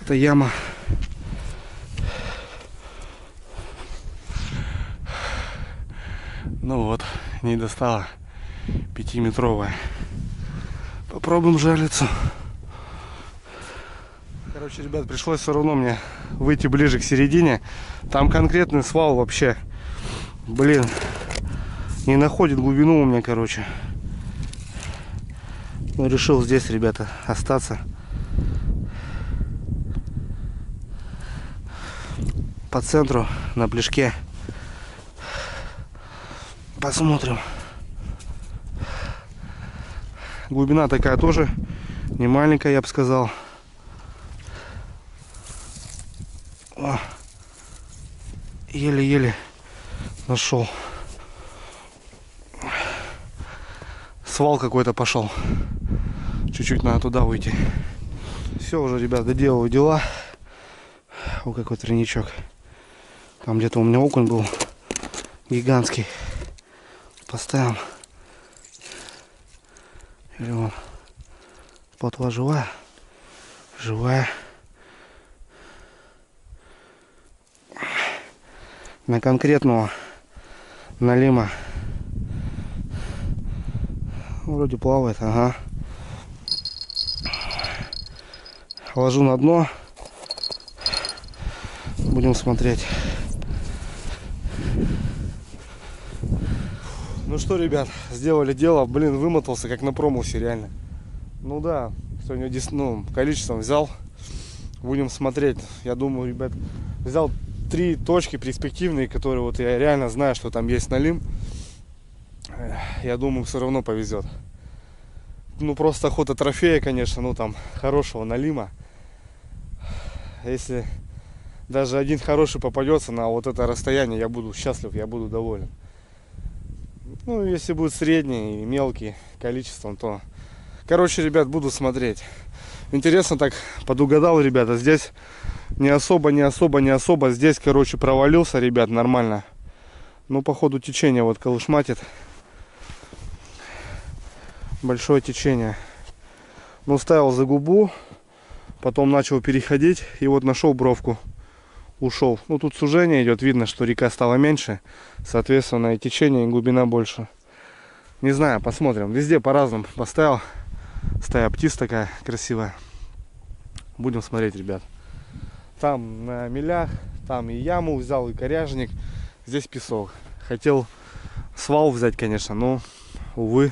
Это яма. Ну вот, не достала. 5-метровая. Попробуем жерлицу. Короче, ребят, пришлось все равно мне выйти ближе к середине. Там конкретный свал вообще. Блин, не находит глубину у меня, короче. Ну, решил здесь, ребята, остаться. По центру, на пляжке. Посмотрим. Глубина такая тоже не маленькая, я бы сказал. Еле-еле нашел. Свал какой-то пошел. Чуть-чуть надо туда уйти. Все уже, ребят, доделываю дела. О, какой тройничок. Там где-то у меня окунь был гигантский. Поставим. Или он. Плотва живая. Живая. На конкретного налима. Вроде плавает, ага. Ложу на дно. Будем смотреть. Ну что, ребят, сделали дело. Блин, вымотался как на промусе, реально. Ну да, сегодня количеством взял. Будем смотреть. Я думаю, ребят, взял 3 точки перспективные, которые вот я реально знаю, что там есть налим. Я думаю, все равно повезет. Ну просто охота трофея, конечно, ну там хорошего налима. Если даже один хороший попадется на вот это расстояние, я буду счастлив, я буду доволен. Ну, если будет средний и мелкий количеством, то... Короче, ребят, буду смотреть. Интересно так подугадал, ребята. Здесь не особо. Здесь, короче, провалился, ребят, нормально. Ну, по ходу течения вот колышматит. Большое течение. Ну, ставил за губу. Потом начал переходить. И вот нашел бровку. Ушел. Ну, тут сужение идет. Видно, что река стала меньше. Соответственно, и течение, и глубина больше. Не знаю, посмотрим. Везде по-разному поставил. Стая птиц такая красивая. Будем смотреть, ребят. Там на мелях. Там и яму взял, и коряжник. Здесь песок. Хотел свал взять, конечно, но, увы,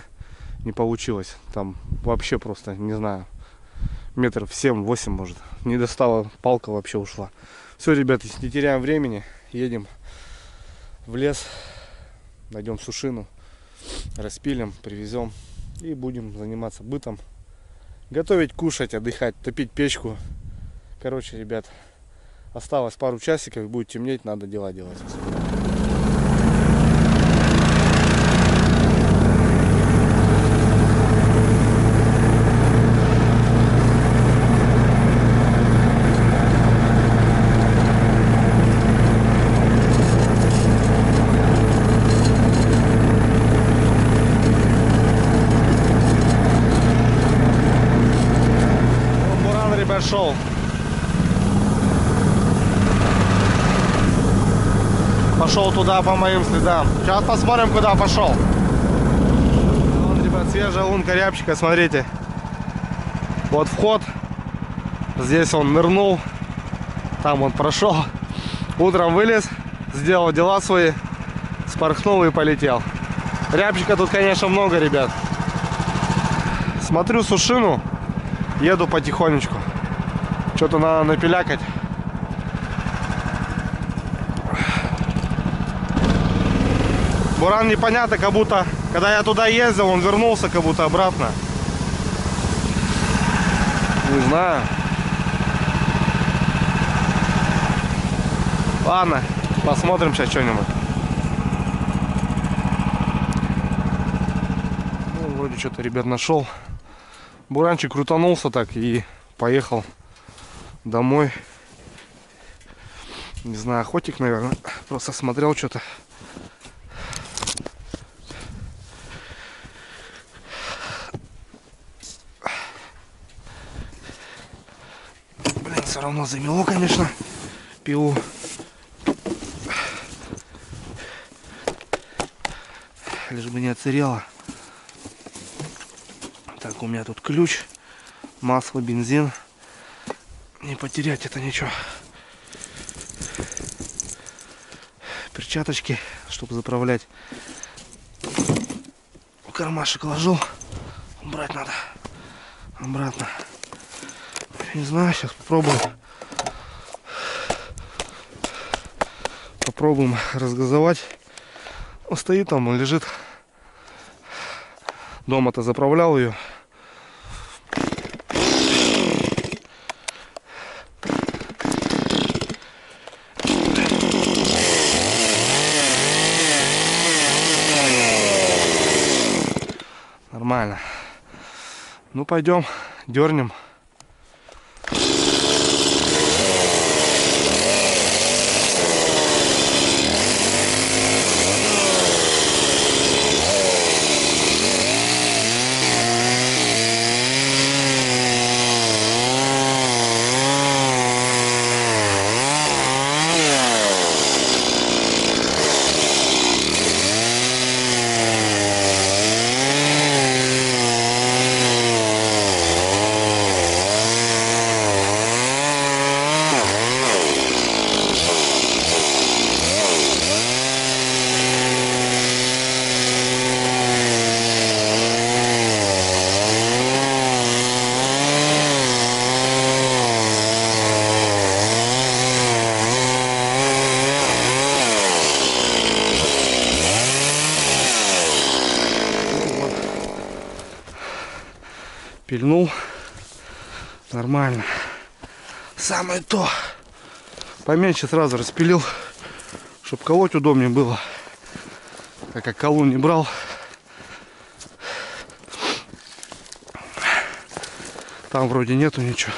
не получилось. Там вообще просто, не знаю, метров 7-8, может. Не достала, палка вообще ушла. Все, ребят, не теряем времени. Едем в лес. Найдем сушину. Распилим, привезем. И будем заниматься бытом. Готовить, кушать, отдыхать, топить печку. Короче, ребят, осталось пару часиков. Будет темнеть, надо дела делать. Шел. Пошел туда по моим следам. Сейчас посмотрим, куда пошел. Вон, ребят, свежая лунка рябчика, смотрите. Вот вход. Здесь он нырнул. Там он прошел. Утром вылез, сделал дела свои, спорхнул и полетел. Рябчика тут, конечно, много, ребят. Смотрю сушину, еду потихонечку. Что-то надо напилякать. Буран непонятно, как будто, когда я туда ездил, он вернулся как будто обратно. Не знаю. Ладно, посмотрим сейчас что-нибудь. Ну, вроде что-то, ребят, нашел. Буранчик крутанулся так и поехал домой. Не знаю, охотник, наверное. Просто смотрел что-то. Блин, все равно замело, конечно, пилу. Лишь бы не отсырело. Так, у меня тут ключ, масло, бензин. Не потерять это ничего. Перчаточки, чтобы заправлять. В кармашек ложу. Брать надо. обратно. Не знаю, сейчас попробуем. Попробуем разгазовать. Он стоит там, он лежит. Дома-то заправлял ее. Нормально. Ну пойдем, дернем. Пильнул. Нормально. Самое то. Поменьше сразу распилил, чтобы колоть удобнее было. Так как колун не брал. Там вроде нету ничего.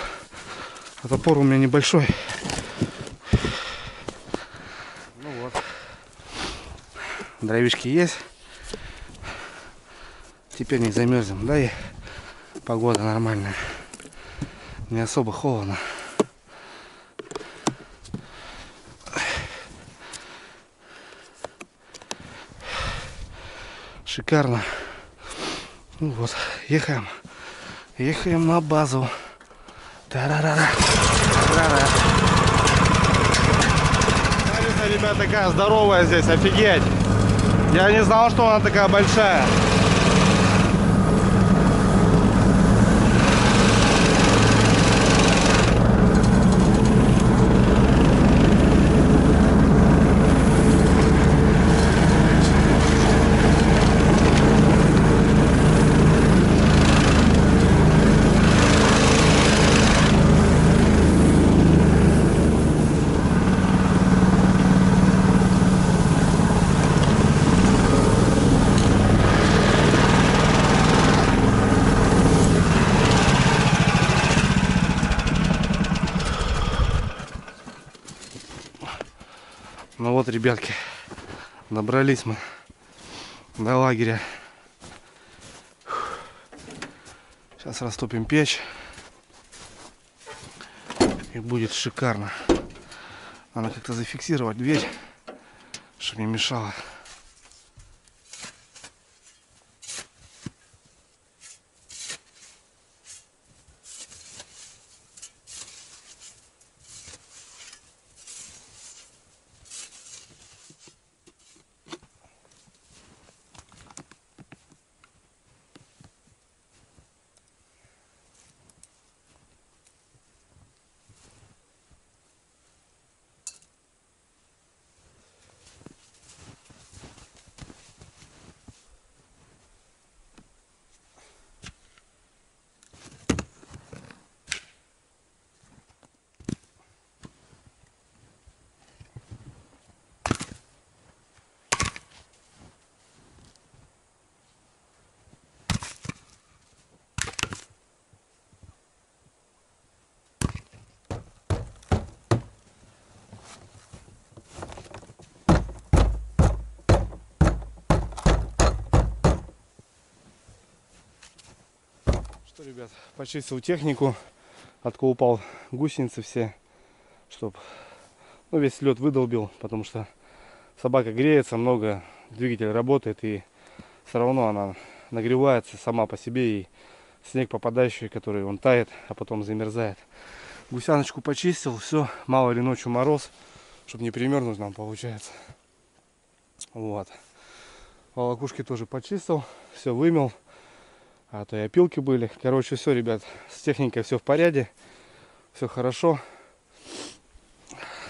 А топор у меня небольшой. Ну вот. Дровишки есть. Теперь не замерзнем. Да и погода нормальная. Не особо холодно. Шикарно. Ну вот, ехаем. Ехаем на базу. Та-ра-ра-ра. Та-ра-ра. Смотрите, ребят, такая здоровая здесь, офигеть. Я не знал, что она такая большая. Ну вот, ребятки, добрались мы до лагеря. Сейчас растопим печь. И будет шикарно. Надо как-то зафиксировать дверь, чтобы не мешало. Что, ребят, почистил технику, отколупал гусеницы все, чтоб, ну, весь лед выдолбил, потому что собака греется много, двигатель работает, и все равно она нагревается сама по себе, и снег попадающий, который он тает, а потом замерзает. Гусяночку почистил, все, мало ли ночью мороз, чтобы не примерзнуть нам получается. Вот. Волокушки тоже почистил, все вымел. а то и опилки были. Короче, все, ребят, с техникой все в порядке, все хорошо.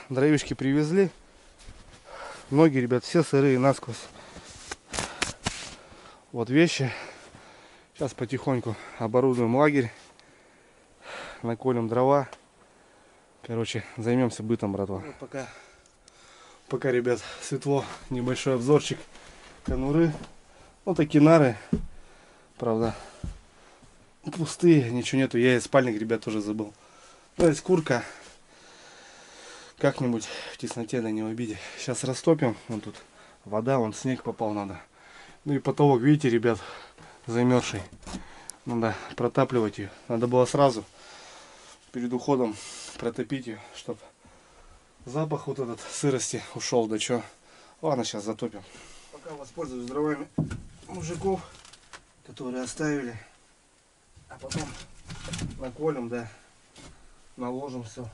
Дровишки привезли. Ноги, ребят, все сырые насквозь. Вот вещи. Сейчас потихоньку оборудуем лагерь. Наколем дрова. Короче, займемся бытом, братва. Вот пока, ребят, светло, небольшой обзорчик конуры. Вот такие нары. Правда, пустые, ничего нету. Я и спальник, ребят, тоже забыл. Ну, есть курка. Как-нибудь в тесноте, да не в обиде. Сейчас растопим. Вон тут вода, вон снег попал, надо. Ну и потолок, видите, ребят, замерзший. Надо протапливать ее. Надо было сразу перед уходом протопить ее, чтобы запах вот этот сырости ушел. Да чё. Ладно, сейчас затопим. Пока воспользуюсь дровами мужиков, которые оставили. А потом наколем, да, наложим все.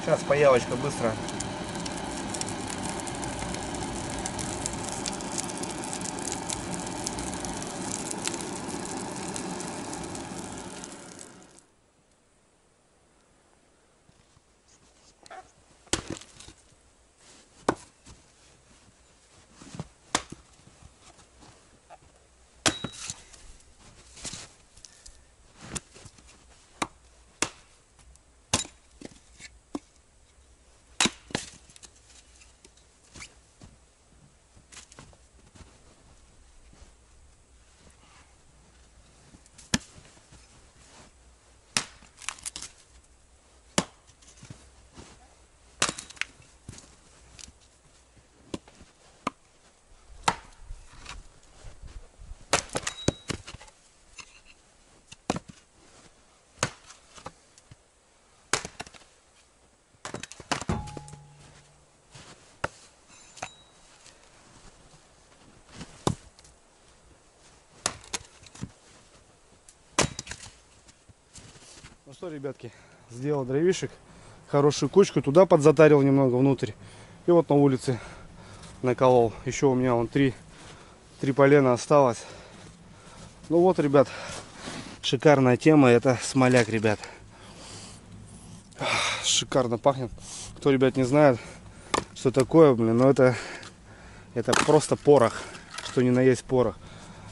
Сейчас появочка быстро. Ну что, ребятки, сделал дровишек, хорошую кучку, туда подзатарил немного внутрь. И вот на улице наколол. Еще у меня вон три полена осталось. Ну вот, ребят, шикарная тема, это смоляк, ребят. Шикарно пахнет. Кто, ребят, не знает, что такое, блин, но это просто порох, что ни на есть порох.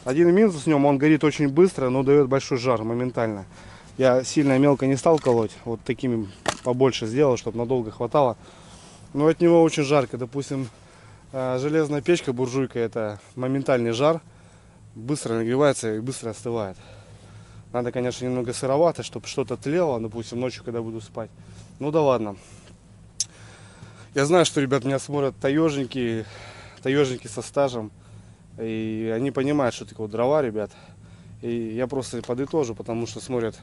Один минус в нем, он горит очень быстро, но дает большой жар моментально. Я сильно мелко не стал колоть, вот такими побольше сделал, чтобы надолго хватало. Но от него очень жарко. Допустим, железная печка, буржуйка, это моментальный жар, быстро нагревается и быстро остывает. Надо, конечно, немного сыровато, чтобы что-то тлело, допустим, ночью, когда буду спать. Ну да ладно. Я знаю, что, ребят, меня смотрят таежники со стажем, и они понимают, что такое дрова, ребят. И я просто подытожу, потому что смотрят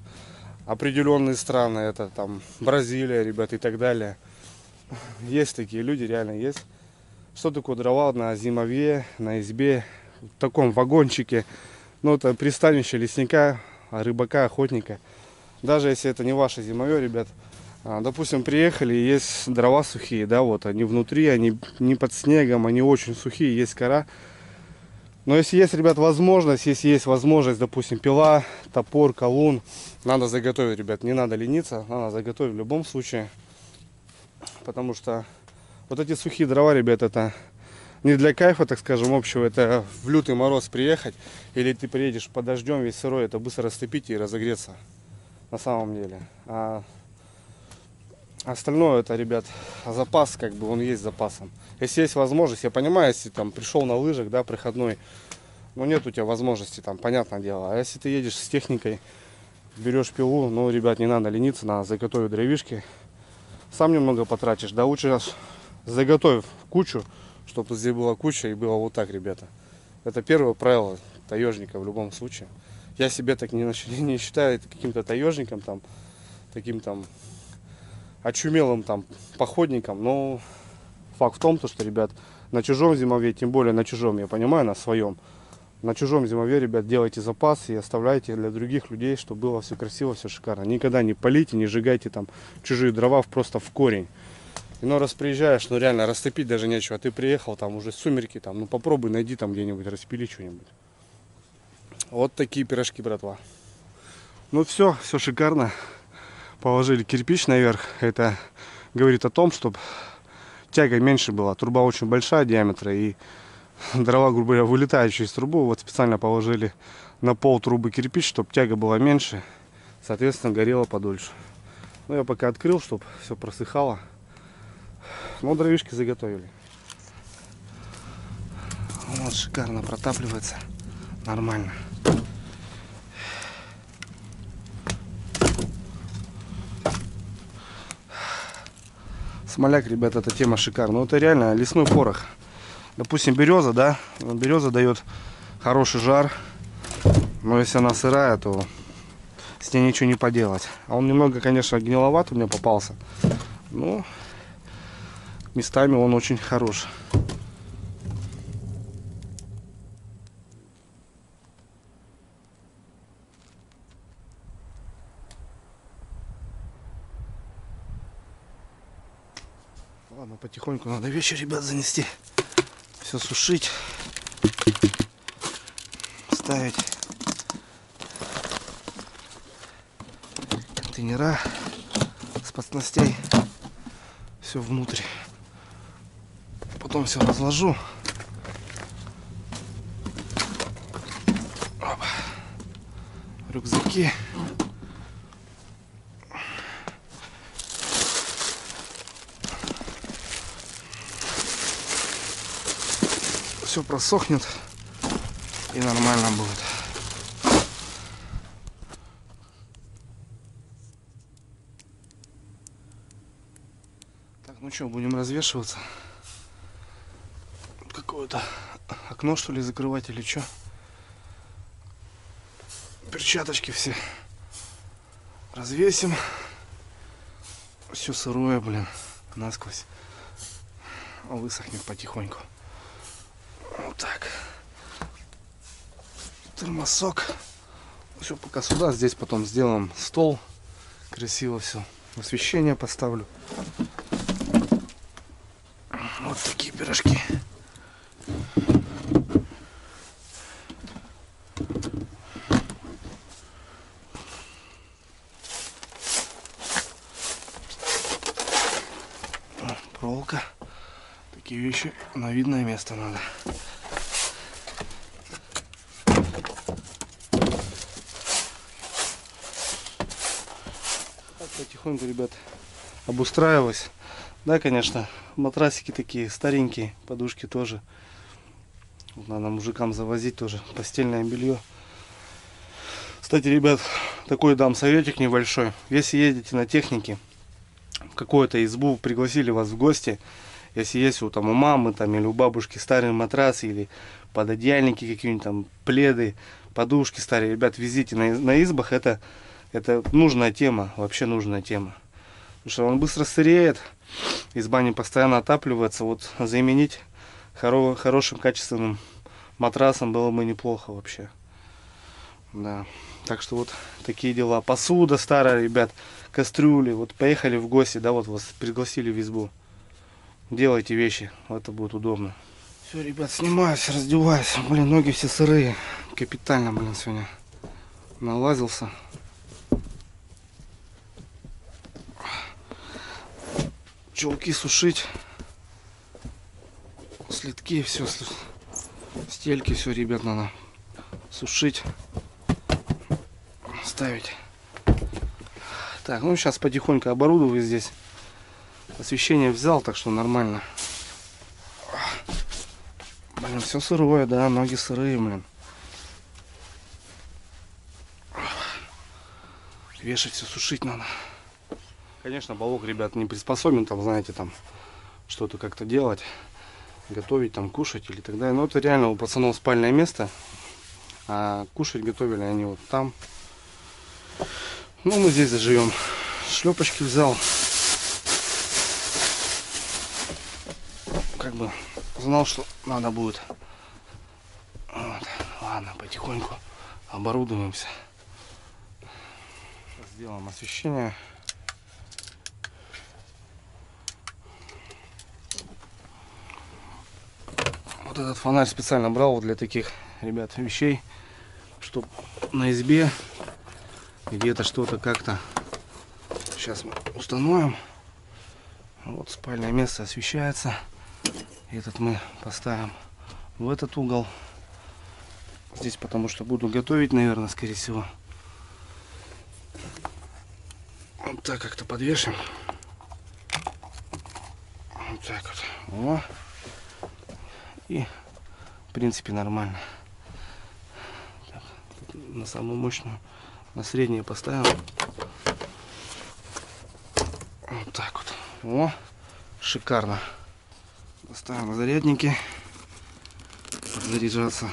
определенные страны, это там Бразилия, ребят, и так далее. Есть такие люди, реально есть. Что такое дрова на зимовье, на избе, в таком вагончике? Ну, это пристанище лесника, рыбака, охотника. Даже если это не ваше зимовье, ребят. Допустим, приехали, есть дрова сухие, да, вот они внутри, они не под снегом, они очень сухие, есть кора. Но если есть, ребят, возможность, допустим, пила, топор, колун, надо заготовить, ребят, не надо лениться, надо заготовить в любом случае. Потому что вот эти сухие дрова, ребят, это не для кайфа, так скажем, общего, это в лютый мороз приехать, или ты приедешь под дождем весь сырой, это быстро растопить и разогреться, на самом деле. А остальное это, ребят, запас, как бы он есть запасом. Если есть возможность, я понимаю, если там пришел на лыжах, да, проходной, но нет у тебя возможности, там, понятное дело. А если ты едешь с техникой, берешь пилу, ну, ребят, не надо лениться, надо заготовить дровишки. Сам немного потратишь, да, лучше заготовив кучу, чтобы здесь была куча и было вот так, ребята. Это первое правило таежника в любом случае. Я себе так не считаю каким-то таежником, там, таким там очумелым там походником, но факт в том, что, ребят, на чужом зимовье, тем более на чужом, я понимаю, на своем, на чужом зимовье, ребят, делайте запас и оставляйте для других людей, чтобы было все красиво, все шикарно. Никогда не полите, не сжигайте там чужие дрова просто в корень. Иной раз приезжаешь, ну реально растопить даже нечего. Ты приехал, там уже сумерки, там, ну попробуй найди там где-нибудь, распили что-нибудь. Вот такие пирожки, братва. Ну все шикарно. Положили кирпич наверх. Это говорит о том, чтобы тяга меньше была. Труба очень большая диаметра, и дрова, грубо говоря, вылетают через трубу. Вот специально положили на пол трубы кирпич, чтобы тяга была меньше. Соответственно, горело подольше. Ну, я пока открыл, чтобы все просыхало. Ну, дровишки заготовили. Вот, шикарно протапливается. Нормально. Смоляк, ребята, эта тема шикарная. Ну, это реально лесной порох. Допустим, береза, да? Береза дает хороший жар. Но если она сырая, то с ней ничего не поделать. А он немного, конечно, гниловат у меня попался. Но местами он очень хорош. Ладно, потихоньку надо вещи, ребят, занести. Все сушить. Ставить контейнера с подснастей. Все внутрь. Потом все разложу. Опа. Рюкзаки. Все просохнет и нормально будет. Так, ну что, будем развешиваться. Какое-то окно, что ли, закрывать или что? Перчаточки все развесим. Все сырое, блин, насквозь. Высохнет потихоньку. Вот так. Термосок. Все, пока сюда. Здесь потом сделаем стол. Красиво все. Освещение поставлю. Вот такие пирожки. Проволока. Такие вещи на видное место надо. Так, потихоньку, ребят, обустраиваюсь. Да, конечно, матрасики такие старенькие, подушки тоже. Надо мужикам завозить тоже постельное белье. Кстати, ребят, такой дам советик небольшой. Если едете на технике, в какую-то избу, пригласили вас в гости, если есть у мамы там, или у бабушки старые матрасы или пододеяльники какие-нибудь там, пледы, подушки старые, ребят, везите на избах. Это нужная тема, вообще нужная тема. Потому что он быстро сыреет, изба не постоянно отапливается. Вот заменить хорошим качественным матрасом было бы неплохо вообще. Да. Так что вот такие дела. Посуда старая, ребят, кастрюли. Вот поехали в гости, да, вот вас пригласили в избу. Делайте вещи, это будет удобно. Все, ребят, снимаюсь, раздеваюсь. Блин, ноги все сырые. Капитально, блин, сегодня налазился. Чулки сушить. Следки, все. Стельки, все, ребят, надо сушить. Ставить. Так, ну сейчас потихоньку оборудую здесь. Освещение взял, так что нормально. Блин, все сырое, да, ноги сырые, блин. Вешать все, сушить надо. Конечно, балок, ребят, не приспособен, там, знаете, там, что-то как-то делать, готовить, там, кушать или так далее. Но это реально у пацанов спальное место. А кушать готовили они вот там. Ну, мы здесь заживем. Шлепочки взял. как бы знал, что надо будет. Вот. Ладно, потихоньку оборудуемся. Сделаем освещение. Вот этот фонарь специально брал для таких, ребят, вещей, чтобы на избе где-то что-то как-то. Сейчас мы установим. Вот спальное место освещается. Этот мы поставим в этот угол. Здесь потому что буду готовить, наверное, скорее всего. Вот так как-то подвешим. Вот так вот. О. И в принципе нормально. Так, на самую мощную, на среднее поставим. Вот так вот. О, шикарно. Поставим на зарядники. Заряжаться.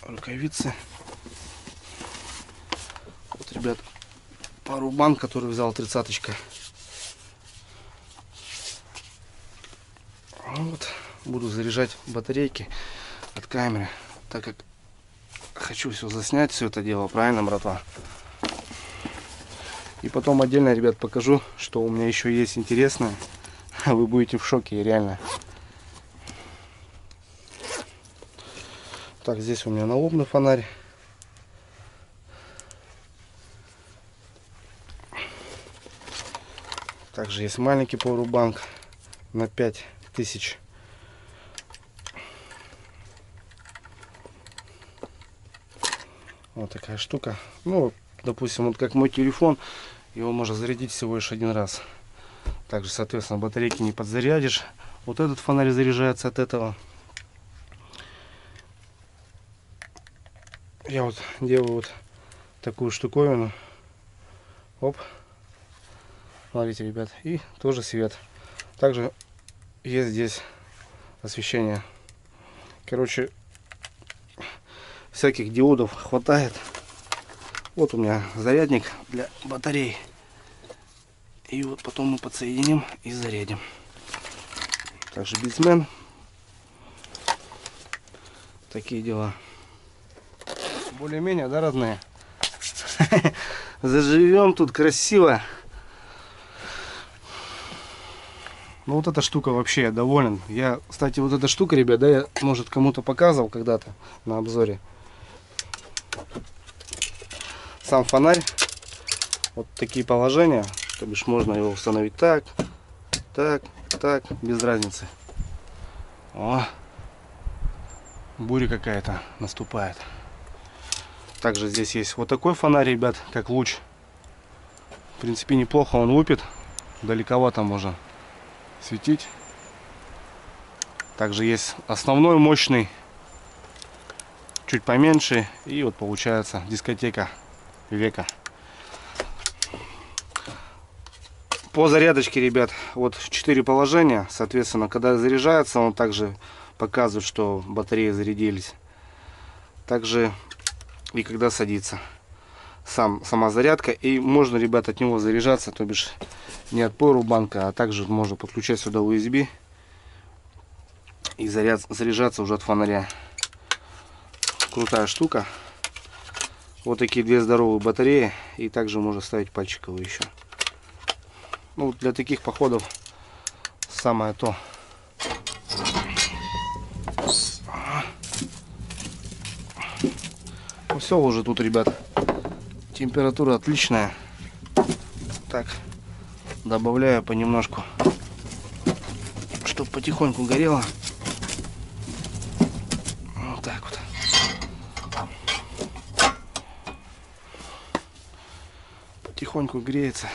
Рукавицы. Вот, ребят, пару банк, который взял 30-очкой. Вот, буду заряжать батарейки от камеры, так как хочу все заснять, все это дело, правильно, братва? И потом отдельно, ребят, покажу, что у меня еще есть интересное. Вы будете в шоке, реально. Так, здесь у меня налобный фонарь. Также есть маленький пауэрбанк на 5000. Вот такая штука. Ну, допустим, вот как мой телефон, его можно зарядить всего лишь один раз. Также, соответственно, батарейки не подзарядишь. Вот этот фонарь заряжается от этого. Я вот делаю вот такую штуковину. Оп. Смотрите, ребят. И тоже свет. Также есть здесь освещение. Короче, всяких диодов хватает. Вот у меня зарядник для батарей. И вот потом мы подсоединим и зарядим. Также битсмен. Такие дела. Более-менее, да, родные? Заживем тут красиво. Ну вот эта штука вообще, я доволен. Я, кстати, вот эта штука, ребят, да, я, может, кому-то показывал когда-то на обзоре. Сам фонарь. Вот такие положения. То бишь можно его установить так, так, так, без разницы. О, буря какая-то наступает. Также здесь есть вот такой фонарь, ребят, как луч. В принципе, неплохо он лупит. Далековато можно светить. Также есть основной мощный, чуть поменьше. И вот получается дискотека века. По зарядочке, ребят, вот 4 положения. Соответственно, когда заряжается, он также показывает, что батареи зарядились. Также и когда садится сама зарядка. И можно, ребят, от него заряжаться, то бишь не от пауэрбанка, а также можно подключать сюда USB и заряжаться уже от фонаря. Крутая штука. Вот такие две здоровые батареи. И также можно ставить пальчиковые еще. Ну, для таких походов самое то. Ну, все уже тут, ребят. Температура отличная. Так, добавляю понемножку, чтобы потихоньку горело. Вот так вот. Потихоньку греется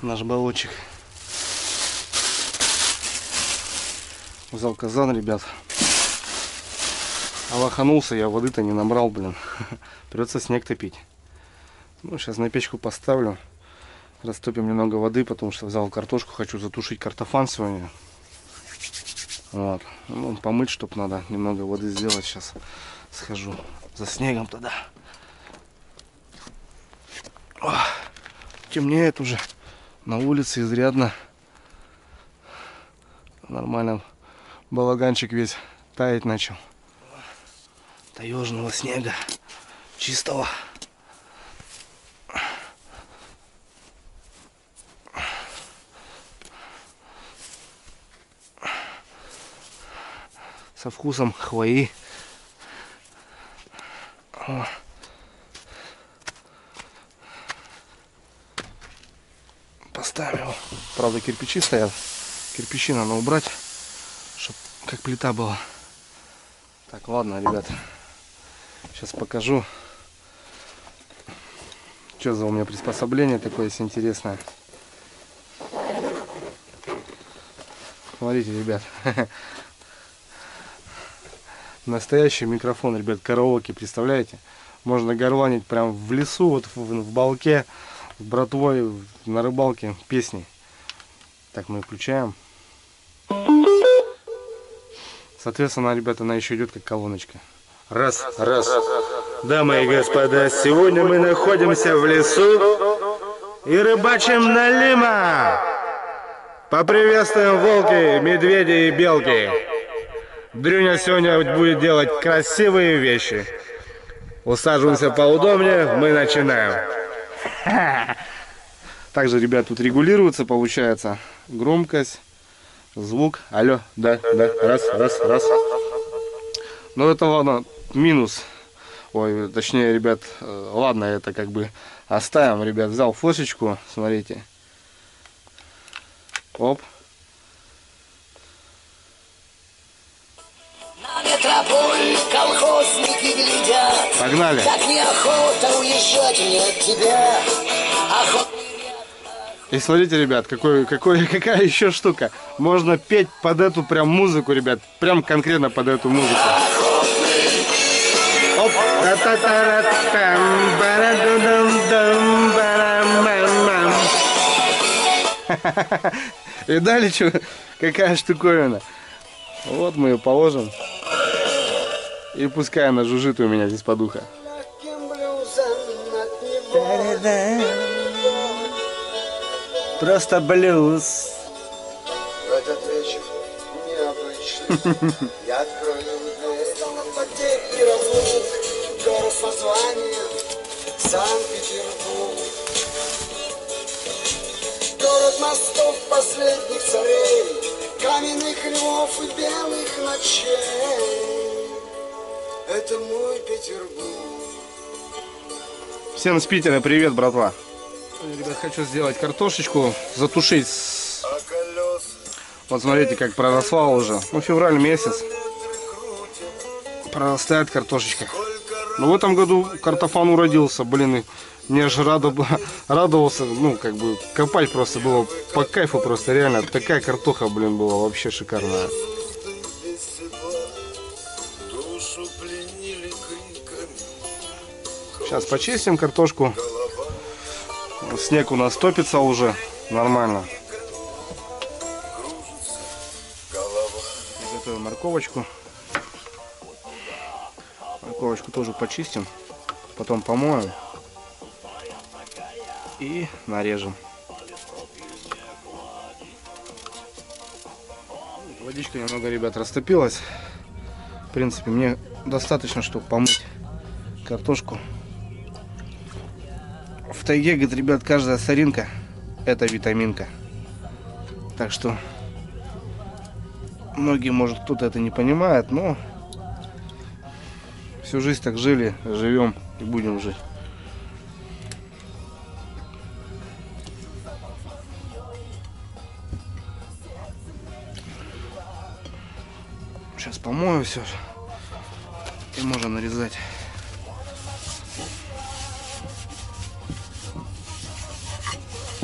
наш баллончик. Взял казан, ребят. А лоханулся, я воды-то не набрал, блин. Придется снег топить. Ну, сейчас на печку поставлю. Растопим немного воды, потому что взял картошку. Хочу затушить картофан сегодня. Вот. Ну, помыть, чтоб надо немного воды сделать. Сейчас схожу за снегом тогда. О, темнеет уже. На улице изрядно. Нормально. Балаганчик весь таять начал. Таежного снега. Чистого. Со вкусом хвои. О. Поставим его. Правда, кирпичи стоят. Кирпичи надо убрать, чтобы как плита была. Так, ладно, ребята. Сейчас покажу, что за у меня приспособление такое есть интересное. Смотрите, ребят. Настоящий микрофон, ребят, караоке, представляете? Можно горланить прям в лесу, вот в балке, с братвой, на рыбалке песни. Так, мы включаем. Соответственно, ребята, она еще идет как колоночка. Раз, раз. Дамы и господа, сегодня мы находимся в лесу и рыбачим на лима. Поприветствуем волки, медведи и белки. Дрюня сегодня будет делать красивые вещи. Усаживаемся поудобнее, мы начинаем. Также, ребят, тут регулируется, получается, громкость, звук. Алло, да, раз, раз, раз. Но это ладно, минус. Ой, точнее, ребят, ладно, это как бы оставим, ребят. Взял флешечку, смотрите. Оп. На метрополь колхозники глядят. Погнали. Так неохота уезжать мне от тебя. И смотрите, ребят, какая еще штука. Можно петь под эту прям музыку, ребят. Прям конкретно под эту музыку. Оп. И далее что? Какая штуковина. Вот мы ее положим. И пускай она жужжит у меня здесь под ухо. Просто блюз. В этот вечер необычный я открою дверь. Потерь и разлук, город с названием Санкт-Петербург. Город мостов последних царей, каменных львов и белых ночей. Это мой Петербург. Всем из Питера привет, братва. Ребят, хочу сделать картошечку, затушить. Вот смотрите, как проросла уже. Ну, февраль месяц. Прорастает картошечка. Но в этом году картофан уродился, блин, и мне аж радовался, ну, как бы, копать просто было по кайфу просто, реально. Такая картоха, блин, была вообще шикарная. Сейчас почистим картошку. Снег у нас топится уже нормально. Готовим морковочку. Морковочку тоже почистим. Потом помоем. И нарежем. Водичка немного, ребят, растопилась. В принципе, мне достаточно, чтобы помыть картошку. В тайге, говорит, ребят, каждая соринка — это витаминка. Так что многие, может, кто-то это не понимает, но всю жизнь так жили, живем и будем жить. Сейчас помою все и можно нарезать.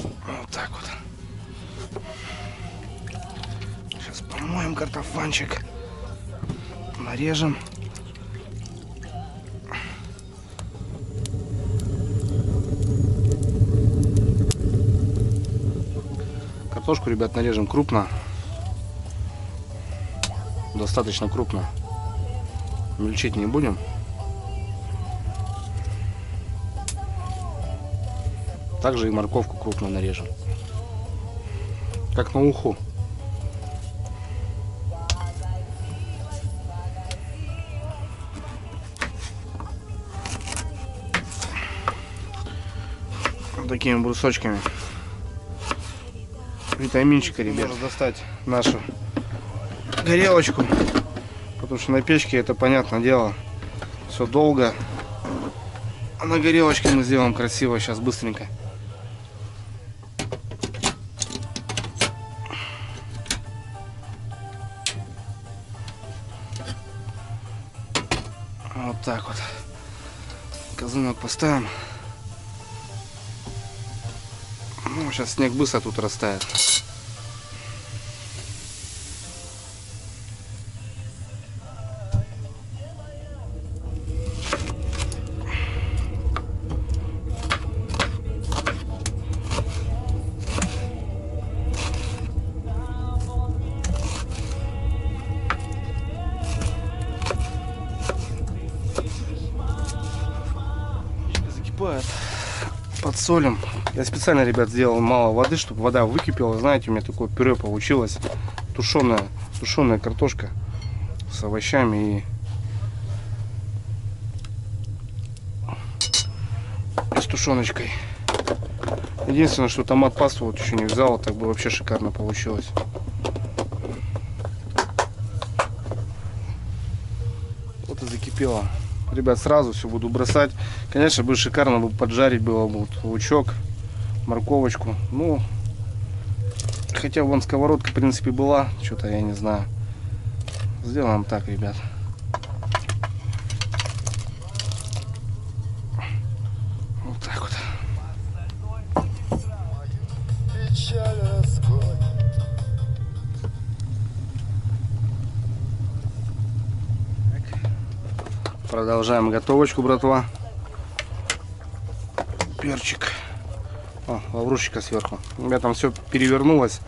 Вот так вот. Сейчас помоем картофанчик, нарежем. Картошку, ребят, нарежем крупно. Достаточно крупно. Мельчить не будем. Также и морковку крупно нарежем. как на уху. Вот такими брусочками. Витаминчика, ребят. Можно достать нашу горелочку, потому что на печке это, понятное дело, все долго. А на горелочке мы сделаем красиво сейчас, быстренько. Вот так вот. Казанок поставим. Ну, сейчас снег быстро тут растает. Закипает. Подсолим. Я специально, ребят, сделал мало воды, чтобы вода выкипела. Знаете, у меня такое пюре получилось. Тушеная картошка с овощами и с тушеночкой. Единственное, что томат пасту вот еще не взял, так бы вообще шикарно получилось. Вот и закипело. Ребят, сразу все буду бросать. Конечно, бы шикарно бы поджарить было бы лучок, морковочку. Ну, хотя вон сковородка, в принципе, была. Что-то я не знаю. Сделаем так, ребят. Вот так вот. Продолжаем готовочку, братва. Перчик. О, лаврушечка сверху. У меня там все перевернулось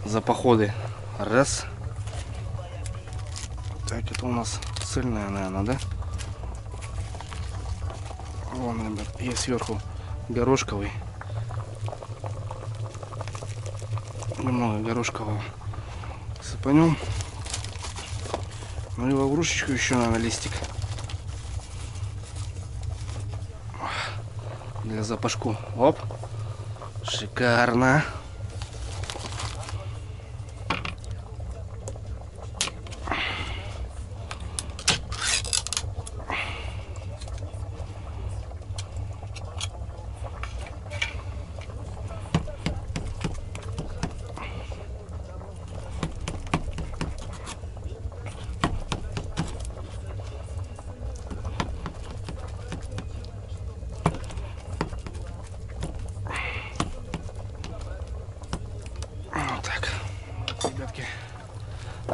за походы. Раз. Так, это у нас цельная, наверное, да? Вон, ребят, есть сверху горошковый. Немного горошкового сыпанем. Ну и лаврушечку еще, наверное, листик. Для запашку. Оп. Шикарно.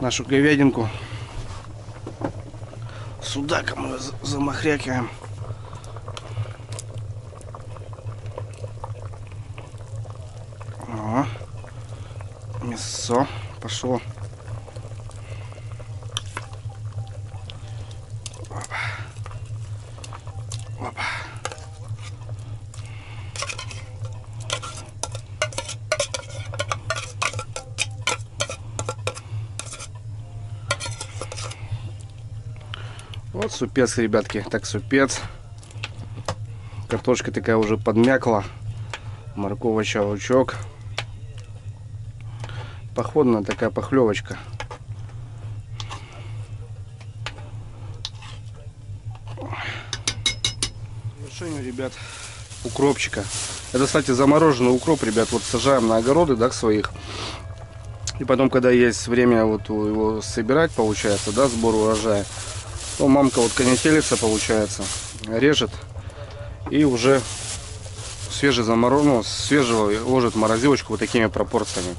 Нашу говядинку судаком мы замахрякиваем. О, мясо пошло. Опа. Опа. Вот супец, ребятки. Так, супец. Картошка такая уже подмякла. Морковочка, лучок. Походная такая похлевочка. Завершение, ребят, укропчика. Это, кстати, замороженный укроп, ребят. Вот сажаем на огороды, да, своих. И потом, когда есть время вот его собирать, получается, да, сбор урожая, то мамка вот конетелица, получается, режет и уже свежего ложит в морозилочку вот такими пропорциями.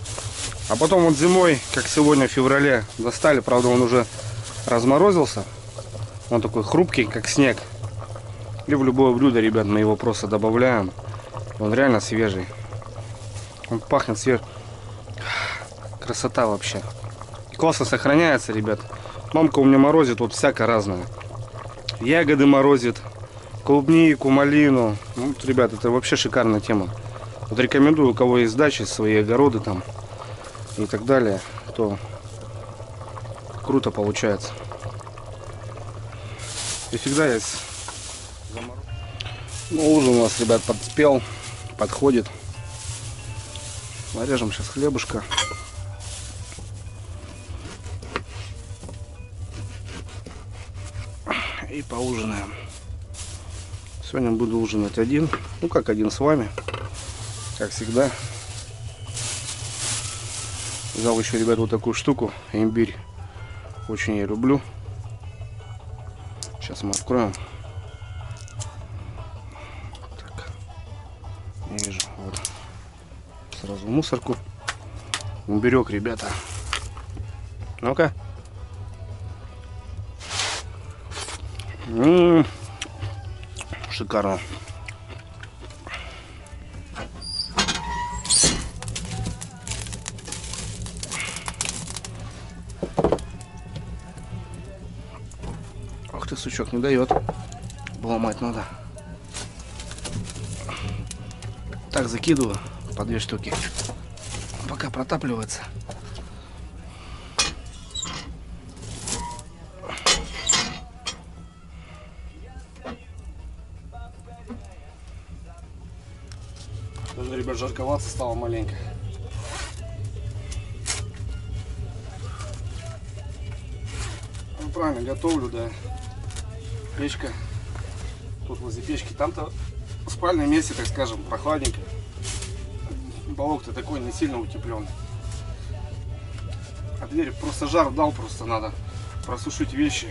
А потом вот зимой, как сегодня в феврале, достали, правда он уже разморозился, он такой хрупкий, как снег. И в любое блюдо, ребят, мы его просто добавляем, он реально свежий, он пахнет свежим. Красота вообще. Классно сохраняется, ребят. Мамка у меня морозит вот всякое разное. Ягоды морозит, клубнику, малину. Вот, ребят, это вообще шикарная тема. Вот рекомендую, у кого есть дачи, свои огороды там. и так далее, то круто получается. И всегда есть заморозка. Ну, ужин у нас, ребят, подспел, подходит. Нарежем сейчас хлебушка. И поужинаем. Сегодня буду ужинать один. Ну, как один с вами. Как всегда. Взял еще, ребят, вот такую штуку. Имбирь. Очень я люблю. Сейчас мы откроем. Так. Не вижу. Вот. Сразу в мусорку. Имбирек, ребята. Ну-ка. Шикарно. Ах ты, сучок, не дает. Ломать надо. Так, закидываю по 2 штуки. Пока протапливается. Даже, ребят, жарковато стало маленько. Ну, правильно, готовлю, да. Печка. Тут возле печки. Там-то в спальном месте, так скажем, прохладненько. Балок-то такой не сильно утепленный. А дверь просто жар дал, просто надо просушить вещи.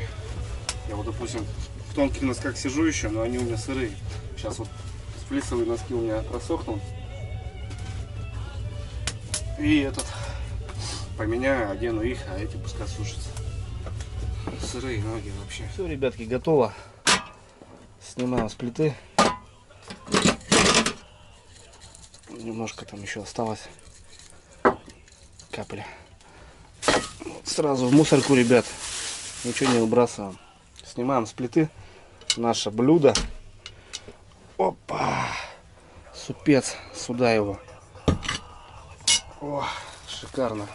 Я вот, допустим, в тонких носках сижу еще, но они у меня сырые. Сейчас вот флисовые носки у меня просохнут. И этот поменяю, одену их, а эти пускай сушатся. Сырые ноги вообще. Все, ребятки, готово. Снимаем с плиты. Немножко там еще осталось. Капля. Вот сразу в мусорку, ребят. Ничего не выбрасываем. Снимаем с плиты наше блюдо. Опа! Супец. Сюда его. О, шикарно.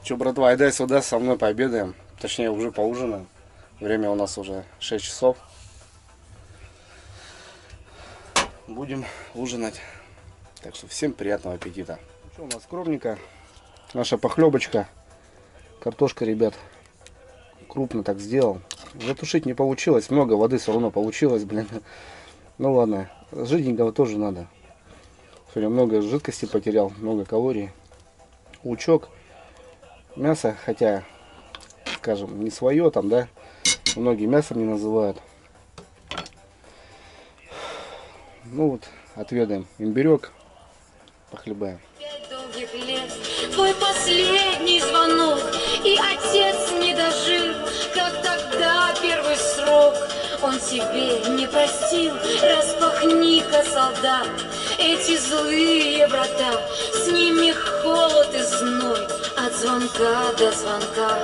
Че, братва, айдай сюда, со мной пообедаем. Точнее, уже поужинаем. Время у нас уже 6 часов. Будем ужинать. Так что всем приятного аппетита. Что у нас скромненько. Наша похлебочка. Картошка, ребят, крупно так сделал. Затушить не получилось. Много воды все равно получилось, блин. Ну ладно. Жиденького тоже надо. Сегодня много жидкости потерял. Много калорий. Лучок. Мясо, хотя, скажем, не свое там, да. Многие мясом не называют. Ну вот, отведаем имбирек. Похлебаем. 5 долгих лет, твой последний звонок, и отец не дожил, как тогда первый срок. Он тебе не простил, распахни-ка, солдат, эти злые врата, сними холод и зной от звонка до звонка.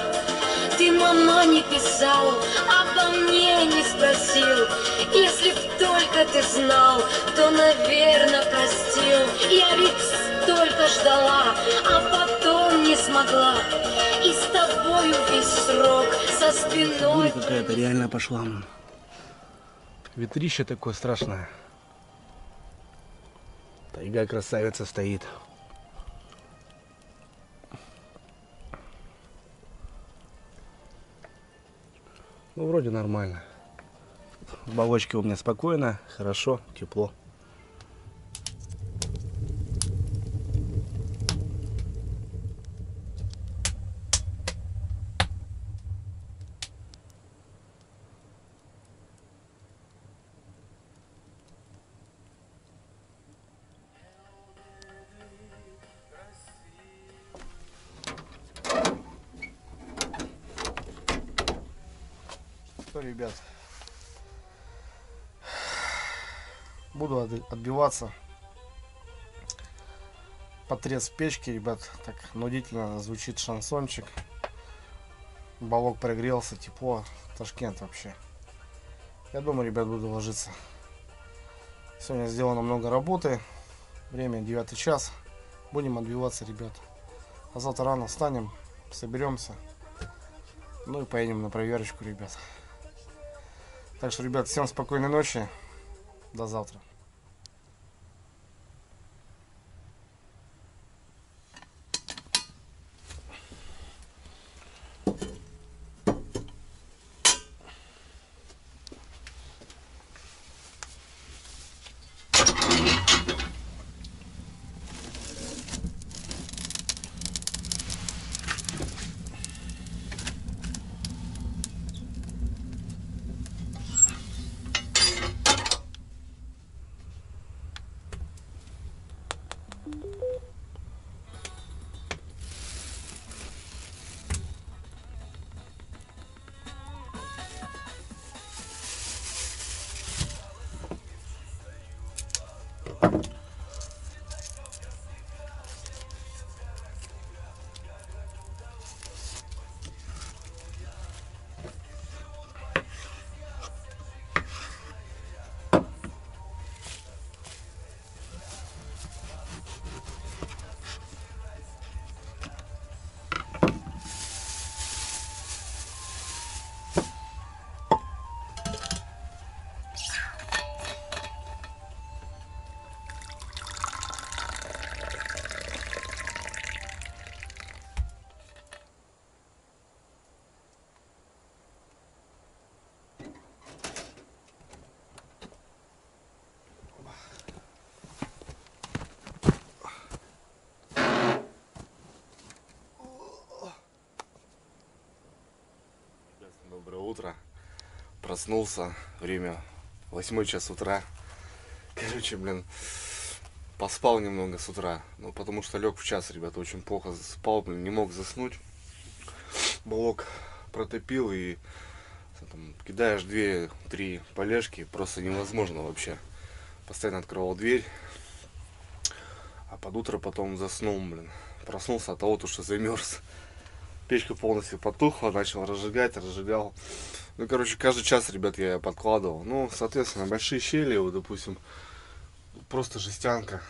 Ты, мама, не писал, обо мне не спросил. Если б только ты знал, то, наверное, простил. Я ведь столько ждала, а потом не смогла. И с тобою весь срок со спиной. Буря какая-то реально пошла. Ветрище такое страшное. Тайга красавица стоит. Ну, вроде нормально. В балочке у меня спокойно, хорошо, тепло. Что, ребят, буду отбиваться. Потрес в печке, ребят, так нудительно звучит шансончик. Балок прогрелся, тепло, Ташкент вообще. Я думаю, ребят, буду ложиться. Сегодня сделано много работы. Время 9 час. будем отбиваться, ребят. А завтра рано встанем, соберемся. Ну и поедем на проверочку, ребят. Так что, ребят, всем спокойной ночи. До завтра. Доброе утро. Проснулся. Время 8 час утра. Короче, блин, поспал немного с утра. Ну, потому что лег в час, ребята, очень плохо спал, блин, не мог заснуть. Балок протопил и там, кидаешь 2-3 полежки, просто невозможно вообще. Постоянно открывал дверь. А под утро потом заснул, блин. Проснулся от того, что замерз. Печка полностью потухла, начал разжигал. Ну, короче, каждый час, ребят, я подкладывал. Ну, соответственно, большие щели, вот, допустим, просто жестянка.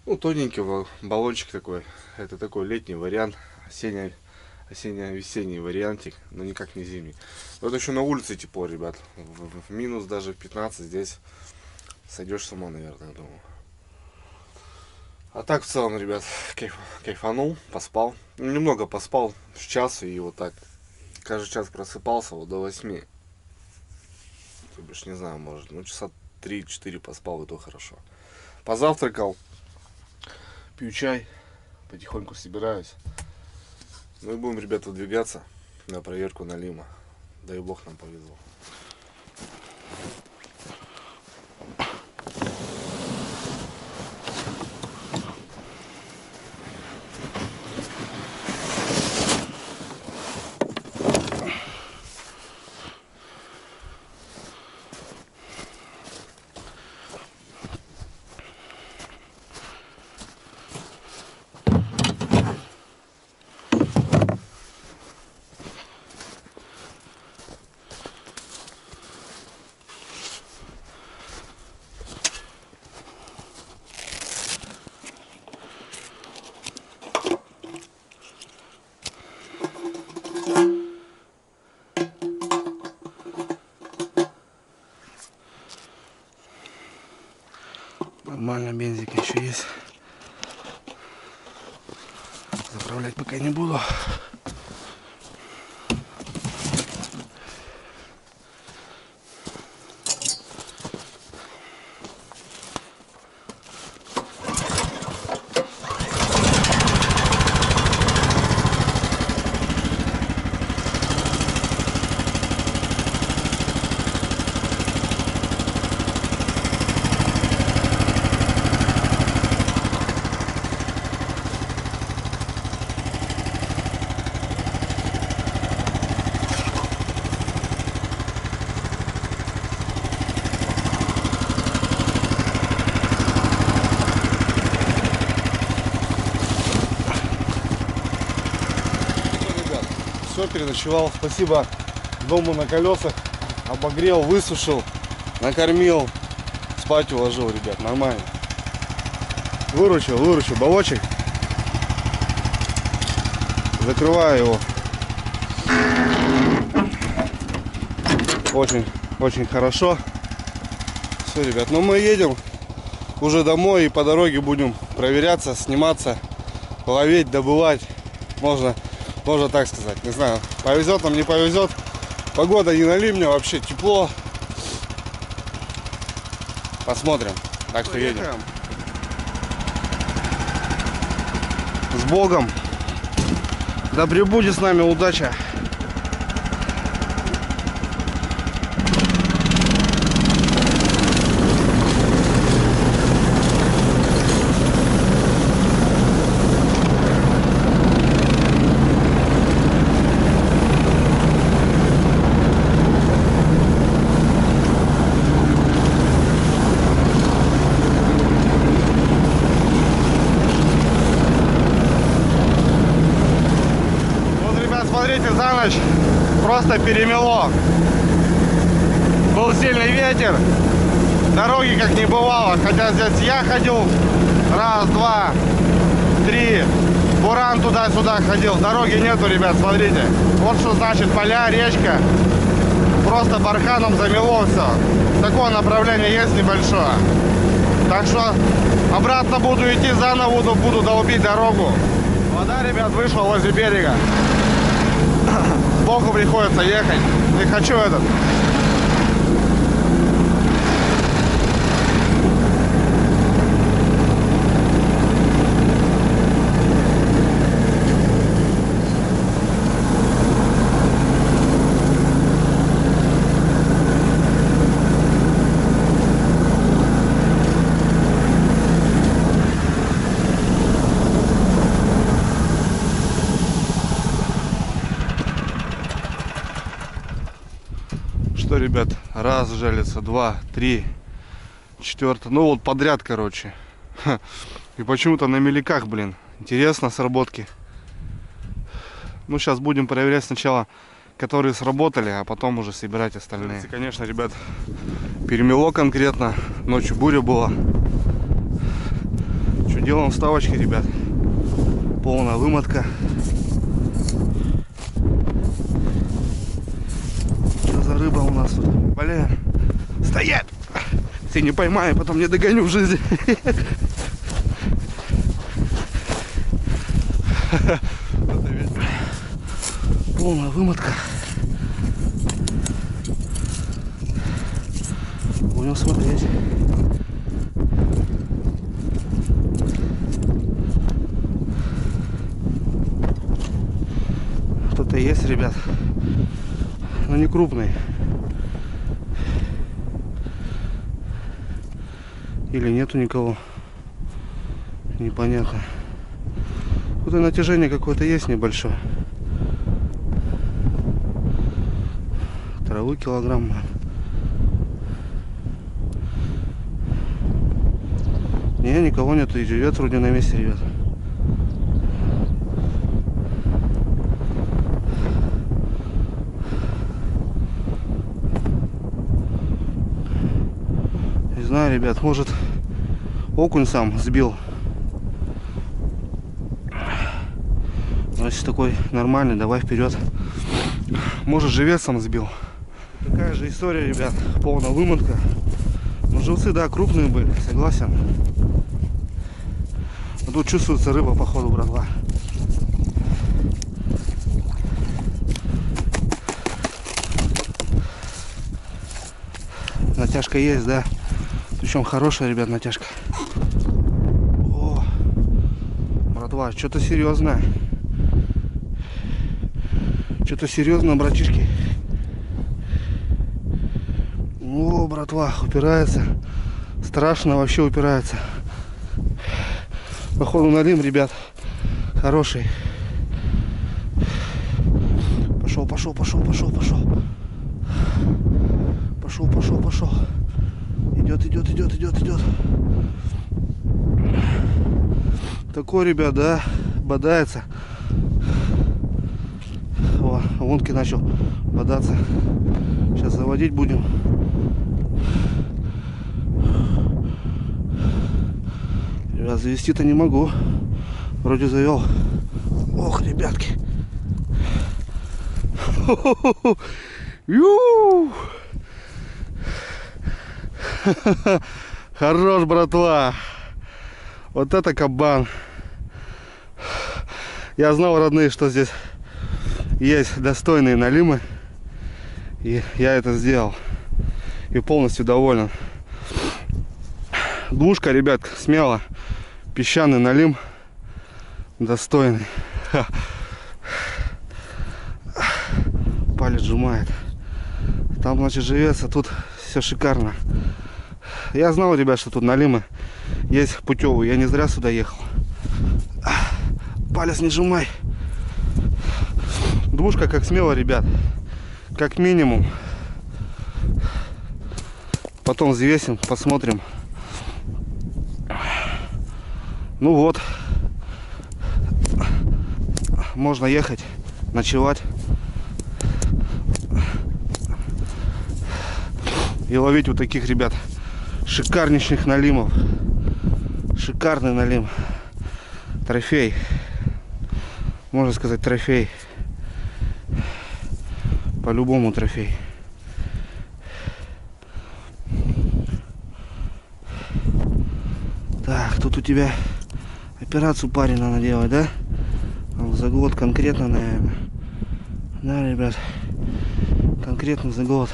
Ну, тоненький баллончик такой. Это такой летний вариант, осенне-весенний вариантик, но никак не зимний. Но это еще на улице тепло, ребят. В минус даже в 15 здесь сойдешь с ума, наверное, я думаю. А так, в целом, ребят, кайфанул, поспал. Немного поспал, в час, и вот так. Каждый час просыпался, вот до 8. То бишь, не знаю, может, ну, часа 3-4 поспал, и то хорошо. Позавтракал, пью чай, потихоньку собираюсь. Ну и будем, ребята, выдвигаться на проверку налима. Дай бог нам повезло. Нормально, бензик еще есть. Заправлять пока не буду. Все, переночевал. Спасибо дому на колесах. Обогрел, высушил, накормил, спать уложил, ребят, нормально. Выручил баллончик. Закрываю его. Очень хорошо. Все, ребят, ну мы едем уже домой и по дороге будем проверяться, сниматься, ловить, добывать. Можно так сказать. Не знаю, повезет нам, не повезет. Погода не на ливне, вообще тепло. Посмотрим. Так что едем. С Богом. Да пребудет с нами удача. Смотрите, за ночь просто перемело. Был сильный ветер, дороги как не бывало. Хотя здесь я ходил раз, два, три, буран туда-сюда ходил. Дороги нету, ребят, смотрите. Вот что значит поля, речка. Просто барханом замело все. Такое направление есть небольшое. Так что обратно буду идти, заново буду долбить дорогу. Вода, ребят, вышла возле берега. Сбоку приходится ехать. Не хочу этот. Что, ребят, раз жалится, два, три, четвертый. Ну вот подряд, короче. И почему-то на меляках, блин. Интересно, сработки. Ну, сейчас будем проверять сначала, которые сработали, а потом уже собирать остальные. Конечно, ребят, перемело конкретно. Ночью буря была. Что делаем? Вставочки, ребят. Полная вымотка. Рыба у нас тут. Блин. Стоять! Если не поймаю, потом не догоню в жизни. Полная вымотка. Будем смотреть. Кто-то есть, ребят. Но не крупный. Или нету никого. Непонятно. Тут и натяжение какое-то есть небольшое. Травы килограмм. Не, никого нету. И живет вроде на месте, ребят. Не знаю, ребят, может окунь сам сбил. Но если такой нормальный, давай вперед. Может, живец сам сбил. Такая же история, ребят, полная вымотка. Но живцы, да, крупные были, согласен. Но тут чувствуется рыба, походу, братва. Натяжка есть, да. Причем хорошая, ребят, натяжка. О, братва, что-то серьезное. Что-то серьезное, братишки. О, братва, упирается. Страшно вообще упирается. Походу налим, ребят. Хороший. Пошел, пошел, пошел, пошел, пошел. Пошел, пошел, пошел. Идет, идет, идет, идет, идет. Такой, ребят, да, бодается. О, лунки начал бодаться. Сейчас заводить будем. Ребят, завести-то не могу. Вроде завел. Ох, ребятки. Хорош, братва. Вот это кабан. Я знал, родные, что здесь есть достойные налимы. И я это сделал. И полностью доволен. Двушка, ребят, смело. Песчаный налим. Достойный. Палец сжимает. Там, значит, живется. Тут все шикарно. Я знал, ребят, что тут налимы есть путевые. Я не зря сюда ехал. Палец не сжимай. Двушка как смело, ребят. Как минимум. Потом взвесим, посмотрим. Ну вот. Можно ехать, ночевать. И ловить вот таких, ребят, шикарнейших налимов. Шикарный налим. Трофей. Можно сказать, трофей. По-любому трофей. Так, тут у тебя операцию парень надо делать, да? Заглот конкретно, наверное. Да, ребят. Конкретно заглот.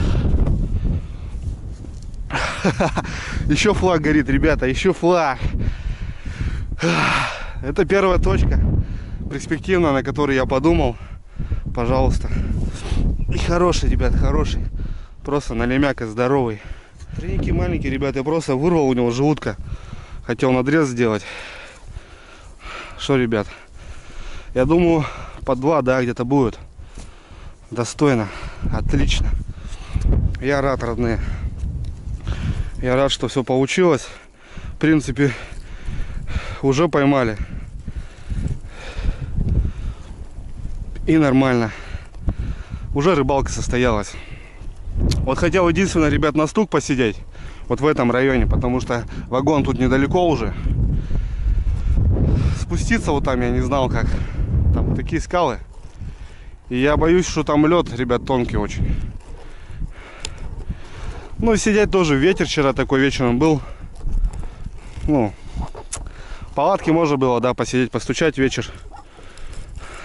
Еще флаг горит, ребята, еще флаг. Это первая точка перспективная, на которой я подумал. Пожалуйста. И хороший, ребят, хороший. Просто налимяка здоровый. Треники маленькие, ребят, я просто вырвал у него желудка. Хотел надрез сделать. Что, ребят? Я думаю, по 2, да, где-то будет. Достойно. Отлично. Я рад, родные. Я рад, что все получилось. В принципе, уже поймали. И нормально. Уже рыбалка состоялась. Вот хотел единственное, ребят, на стук посидеть. Вот в этом районе. Потому что вагон тут недалеко уже. Спуститься вот там я не знал как. Там такие скалы. И я боюсь, что там лед, ребят, тонкий очень. Ну и сидеть тоже. Ветер вчера такой вечером был. Ну, в палатке можно было, да, посидеть, постучать вечер.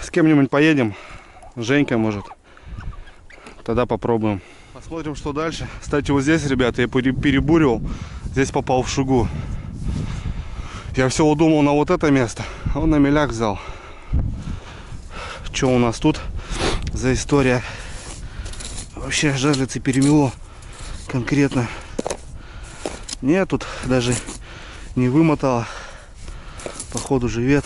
С кем-нибудь поедем. С Женькой, может. Тогда попробуем. Посмотрим, что дальше. Кстати, вот здесь, ребята, я перебурил. Здесь попал в шугу. Я все удумал на вот это место. А он на меляк взял. Что у нас тут за история? Вообще жерлицы перемело. Конкретно. Нет, тут даже не вымотало. Походу живец.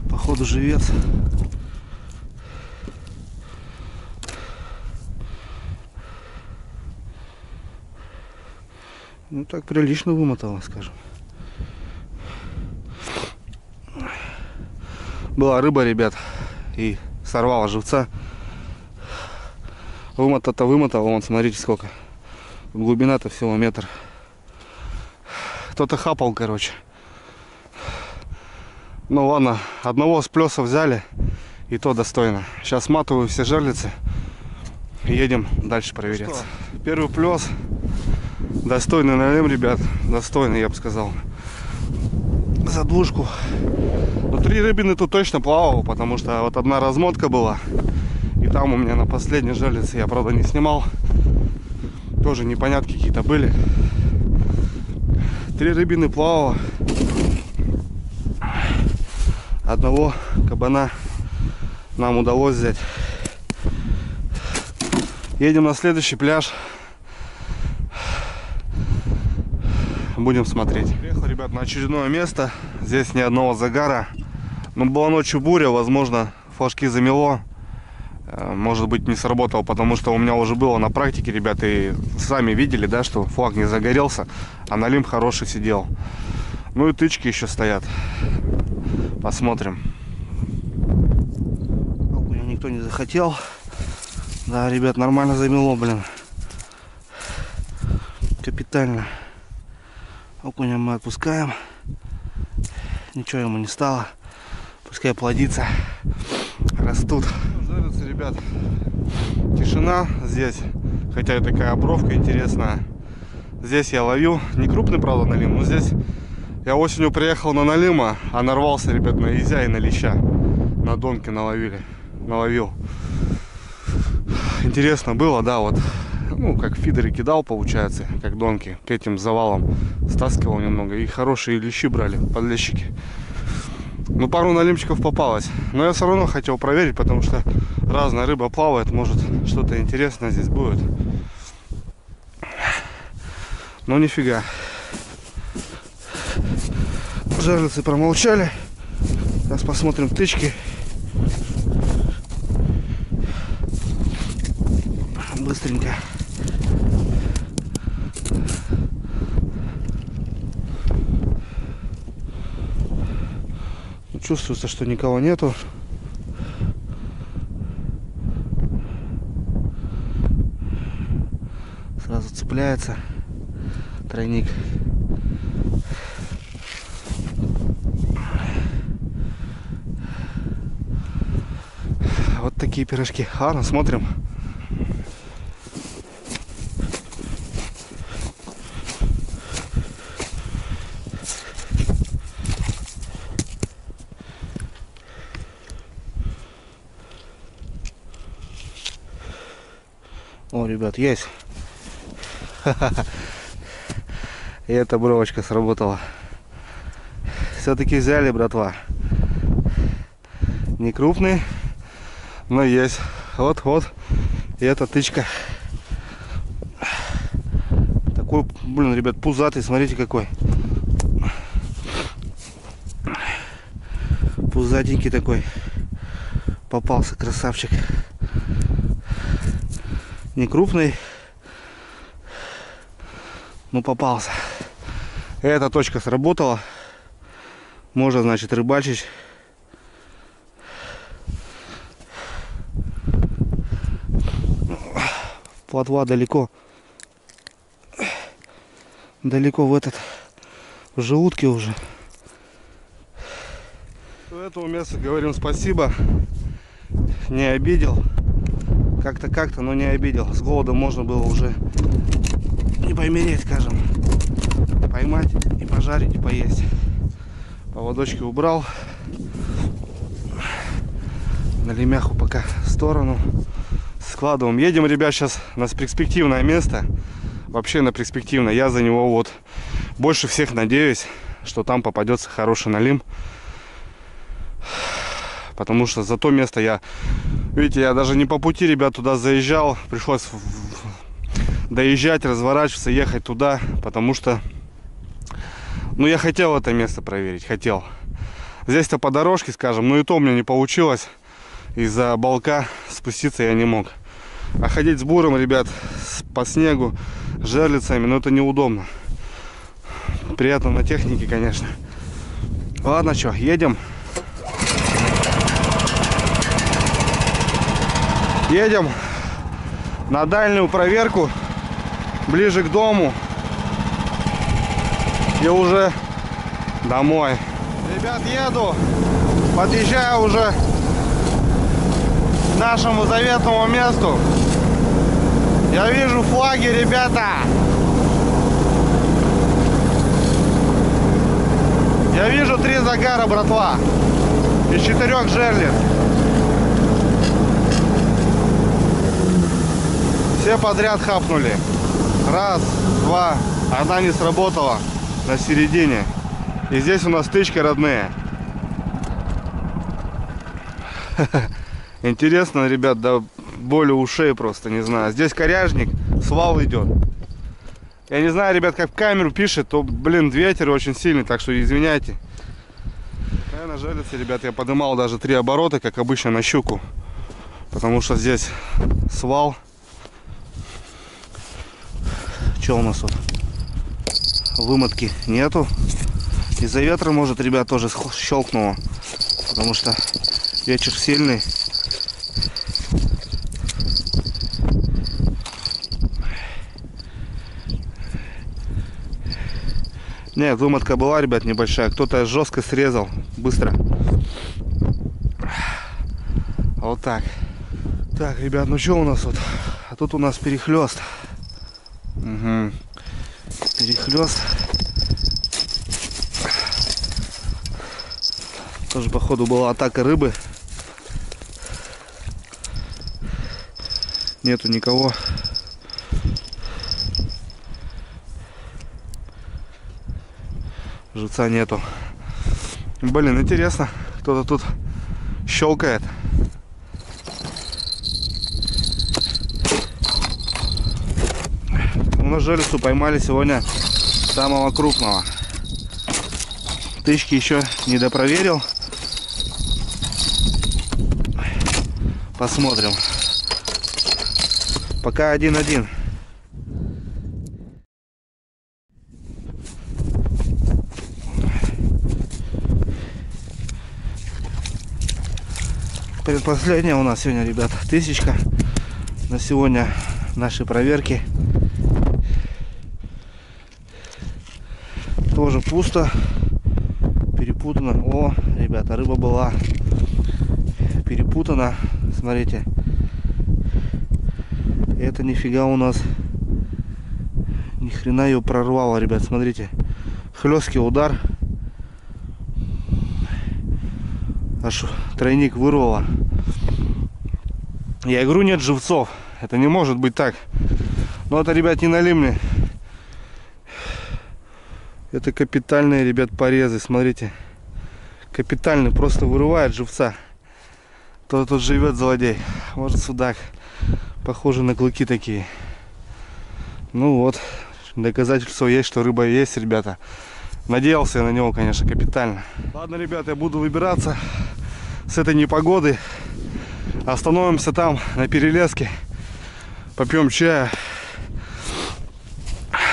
Походу живец. Ну так прилично вымотало, скажем. Была рыба, ребят, и сорвала живца. Вымота-то вымотала, вон, смотрите сколько. Глубина-то всего метр. Кто-то хапал, короче. Ну ладно, одного с плеса взяли, и то достойно. Сейчас сматываю все жерлицы и едем дальше проверяться. Первый плес. Достойный налим, ребят. Достойный, я бы сказал. За двушку. Но 3 рыбины тут точно плавал, потому что вот одна размотка была. И там у меня на последней жерлице, я, правда, не снимал. Тоже непонятки какие-то были. 3 рыбины плавало. Одного кабана нам удалось взять. Едем на следующий пляж. Будем смотреть. Приехал, ребят, на очередное место. Здесь ни одного загара. Но была ночью буря, возможно, флажки замело. Может быть, не сработал, потому что у меня уже было на практике, ребята, и сами видели, да, что флаг не загорелся, а налим хороший сидел. Ну и тычки еще стоят. Посмотрим. Окуня никто не захотел. Да, ребят, нормально замело, блин. Капитально. Окуня мы отпускаем. Ничего ему не стало. Пускай плодится. Растут. Жарится, ребят. Тишина здесь. Хотя и такая обровка интересная. Здесь я ловил. Не крупный, правда, налим. Но здесь я осенью приехал на налима. А нарвался, ребят, на изя и на леща. На донке наловил. Интересно было, да, вот. Ну, как фидеры кидал, получается, как донки. К этим завалам стаскивал немного. И хорошие лещи брали, подлещики. Ну, пару налимчиков попалось. Но я все равно хотел проверить, потому что разная рыба плавает. Может, что-то интересное здесь будет. Но нифига. Жерлицы промолчали. Сейчас посмотрим тычки. Быстренько. Чувствуется, что никого нету. Сразу цепляется тройник. Вот такие пирожки. Ладно, смотрим. О, ребят, есть. И эта бровочка сработала. Все-таки взяли, братва. Не крупный, но есть. Вот. И эта тычка. Такой, блин, ребят, пузатый. Смотрите, какой. Пузатенький такой. Попался, красавчик. Не крупный, но попался. Эта точка сработала. Можно, значит, рыбачить. Плотва далеко в желудке уже. С этого места говорим спасибо. Не обидел. Как-то, но не обидел. С голодом можно было уже не помереть, скажем. Поймать и пожарить, и поесть. Поводочки убрал. На лемяху пока в сторону. Складываем. Едем, ребят, сейчас на перспективное место. Вообще на перспективное. Я за него вот больше всех надеюсь, что там попадется хороший налим. Потому что за то место я... Видите, я даже не по пути, ребят, туда заезжал. Пришлось доезжать, разворачиваться, ехать туда. Потому что... Ну, я хотел это место проверить. Хотел. Здесь-то по дорожке, скажем. Но и то у меня не получилось. Из-за балка спуститься я не мог. А ходить с буром, ребят, по снегу, с жерлицами, ну это неудобно. Приятно на технике, конечно. Ладно, что, едем. Едем на дальнюю проверку, ближе к дому. И уже домой. Ребят, еду. Подъезжаю уже к нашему заветному месту. Я вижу флаги, ребята. Я вижу 3 загара, братва. Из 4 жерлиц. Все подряд хапнули. Раз, два. Одна не сработала на середине. И здесь у нас тычки родные. Интересно, ребят, до боли ушей просто, не знаю. Здесь коряжник, свал идет. Я не знаю, ребят, как в камеру пишет, то, блин, ветер очень сильный, так что извиняйте. Наверное, жерлицы, ребят, я поднимал даже 3 оборота, как обычно, на щуку. Потому что здесь свал. Что у нас тут? Вымотки нету. Из-за ветра, может, ребят, тоже щелкнуло. Потому что ветер сильный. Нет, вымотка была, ребят, небольшая. Кто-то жестко срезал. Быстро. Вот так. Так, ребят, ну что у нас вот? А тут у нас перехлест. Угу. Перехлест. Тоже, походу, была атака рыбы. Нету никого. Живца нету. Блин, интересно. Кто-то тут щелкает. На железу поймали сегодня самого крупного. Тычки еще не допроверил. Посмотрим. Пока 1-1. Предпоследняя у нас сегодня, ребят, 1000 на сегодня наши проверки. Тоже пусто, перепутано. О, ребята, рыба была перепутана. Смотрите, это нифига у нас, ни хрена ее прорвало, ребят. Смотрите, хлесткий удар, аж тройник вырвало. Я говорю, нет живцов, это не может быть так. Но это, ребят, не налимли. Это капитальные, ребят, порезы, смотрите. Капитальный, просто вырывает живца. Кто тут живет, злодей. Может, судак. Похоже на клыки такие. Ну вот, доказательство есть, что рыба есть, ребята. Надеялся я на него, конечно, капитально. Ладно, ребята, я буду выбираться с этой непогоды. Остановимся там, на перелеске. Попьем чая.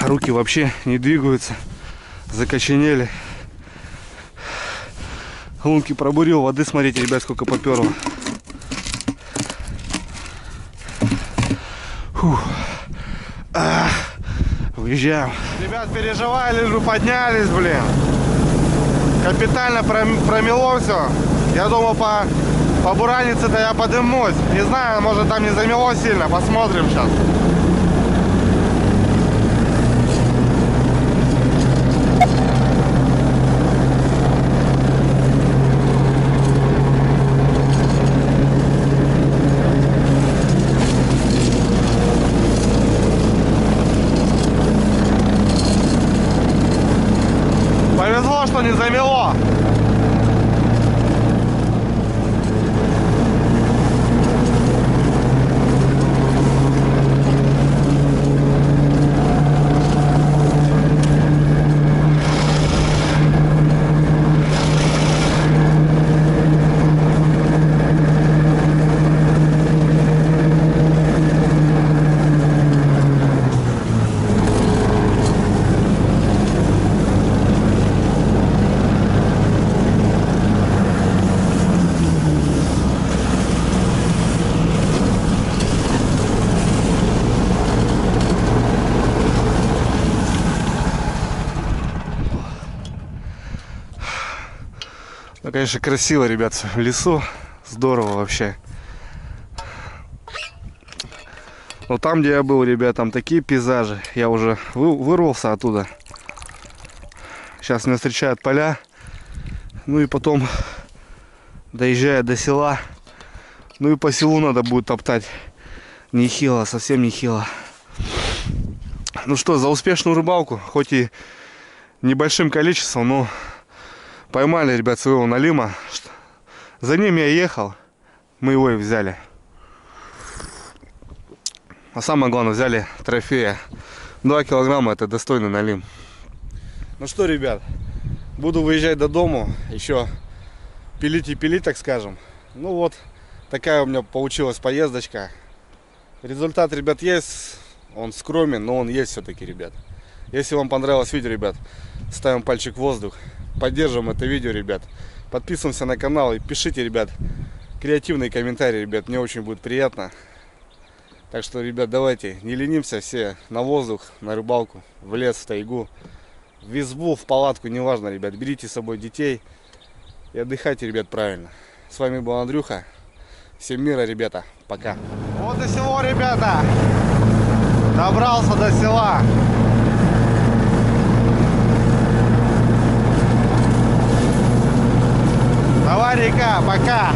Руки вообще не двигаются. Закоченели. Лунки пробурил, воды, смотрите, ребят, сколько поперло. Выезжаем. Ребят, переживали же, поднялись, блин. Капитально промело все. Я думал, по буранице-то я подымусь. Не знаю, может там не замело сильно. Посмотрим сейчас. Повезло, что не замело. Ну, конечно, красиво, ребят, в лесу. Здорово вообще. Но там, где я был, ребят, там такие пейзажи. Я уже вырвался оттуда. Сейчас меня встречают поля. Ну и потом, доезжая до села. Ну и по селу надо будет топтать. Нехило, совсем нехило. Ну что, за успешную рыбалку. Хоть и небольшим количеством, но... Поймали, ребят, своего налима. За ним я ехал. Мы его и взяли. А самое главное, взяли трофея. 2 килограмма, это достойный налим. Ну что, ребят, буду выезжать до дому. Еще пилить и пилить, так скажем. Ну вот, такая у меня получилась поездочка. Результат, ребят, есть. Он скромен, но он есть все-таки, ребят. Если вам понравилось видео, ребят, ставим пальчик в воздух. Поддержим это видео, ребят. Подписываемся на канал и пишите, ребят, креативные комментарии, ребят. Мне очень будет приятно. Так что, ребят, давайте не ленимся все на воздух, на рыбалку, в лес, в тайгу. в избу, в палатку, неважно, ребят. Берите с собой детей и отдыхайте, ребят, правильно. С вами был Андрюха. Всем мира, ребята. Пока. Вот и село, ребята. Добрался до села. Давай, река, пока.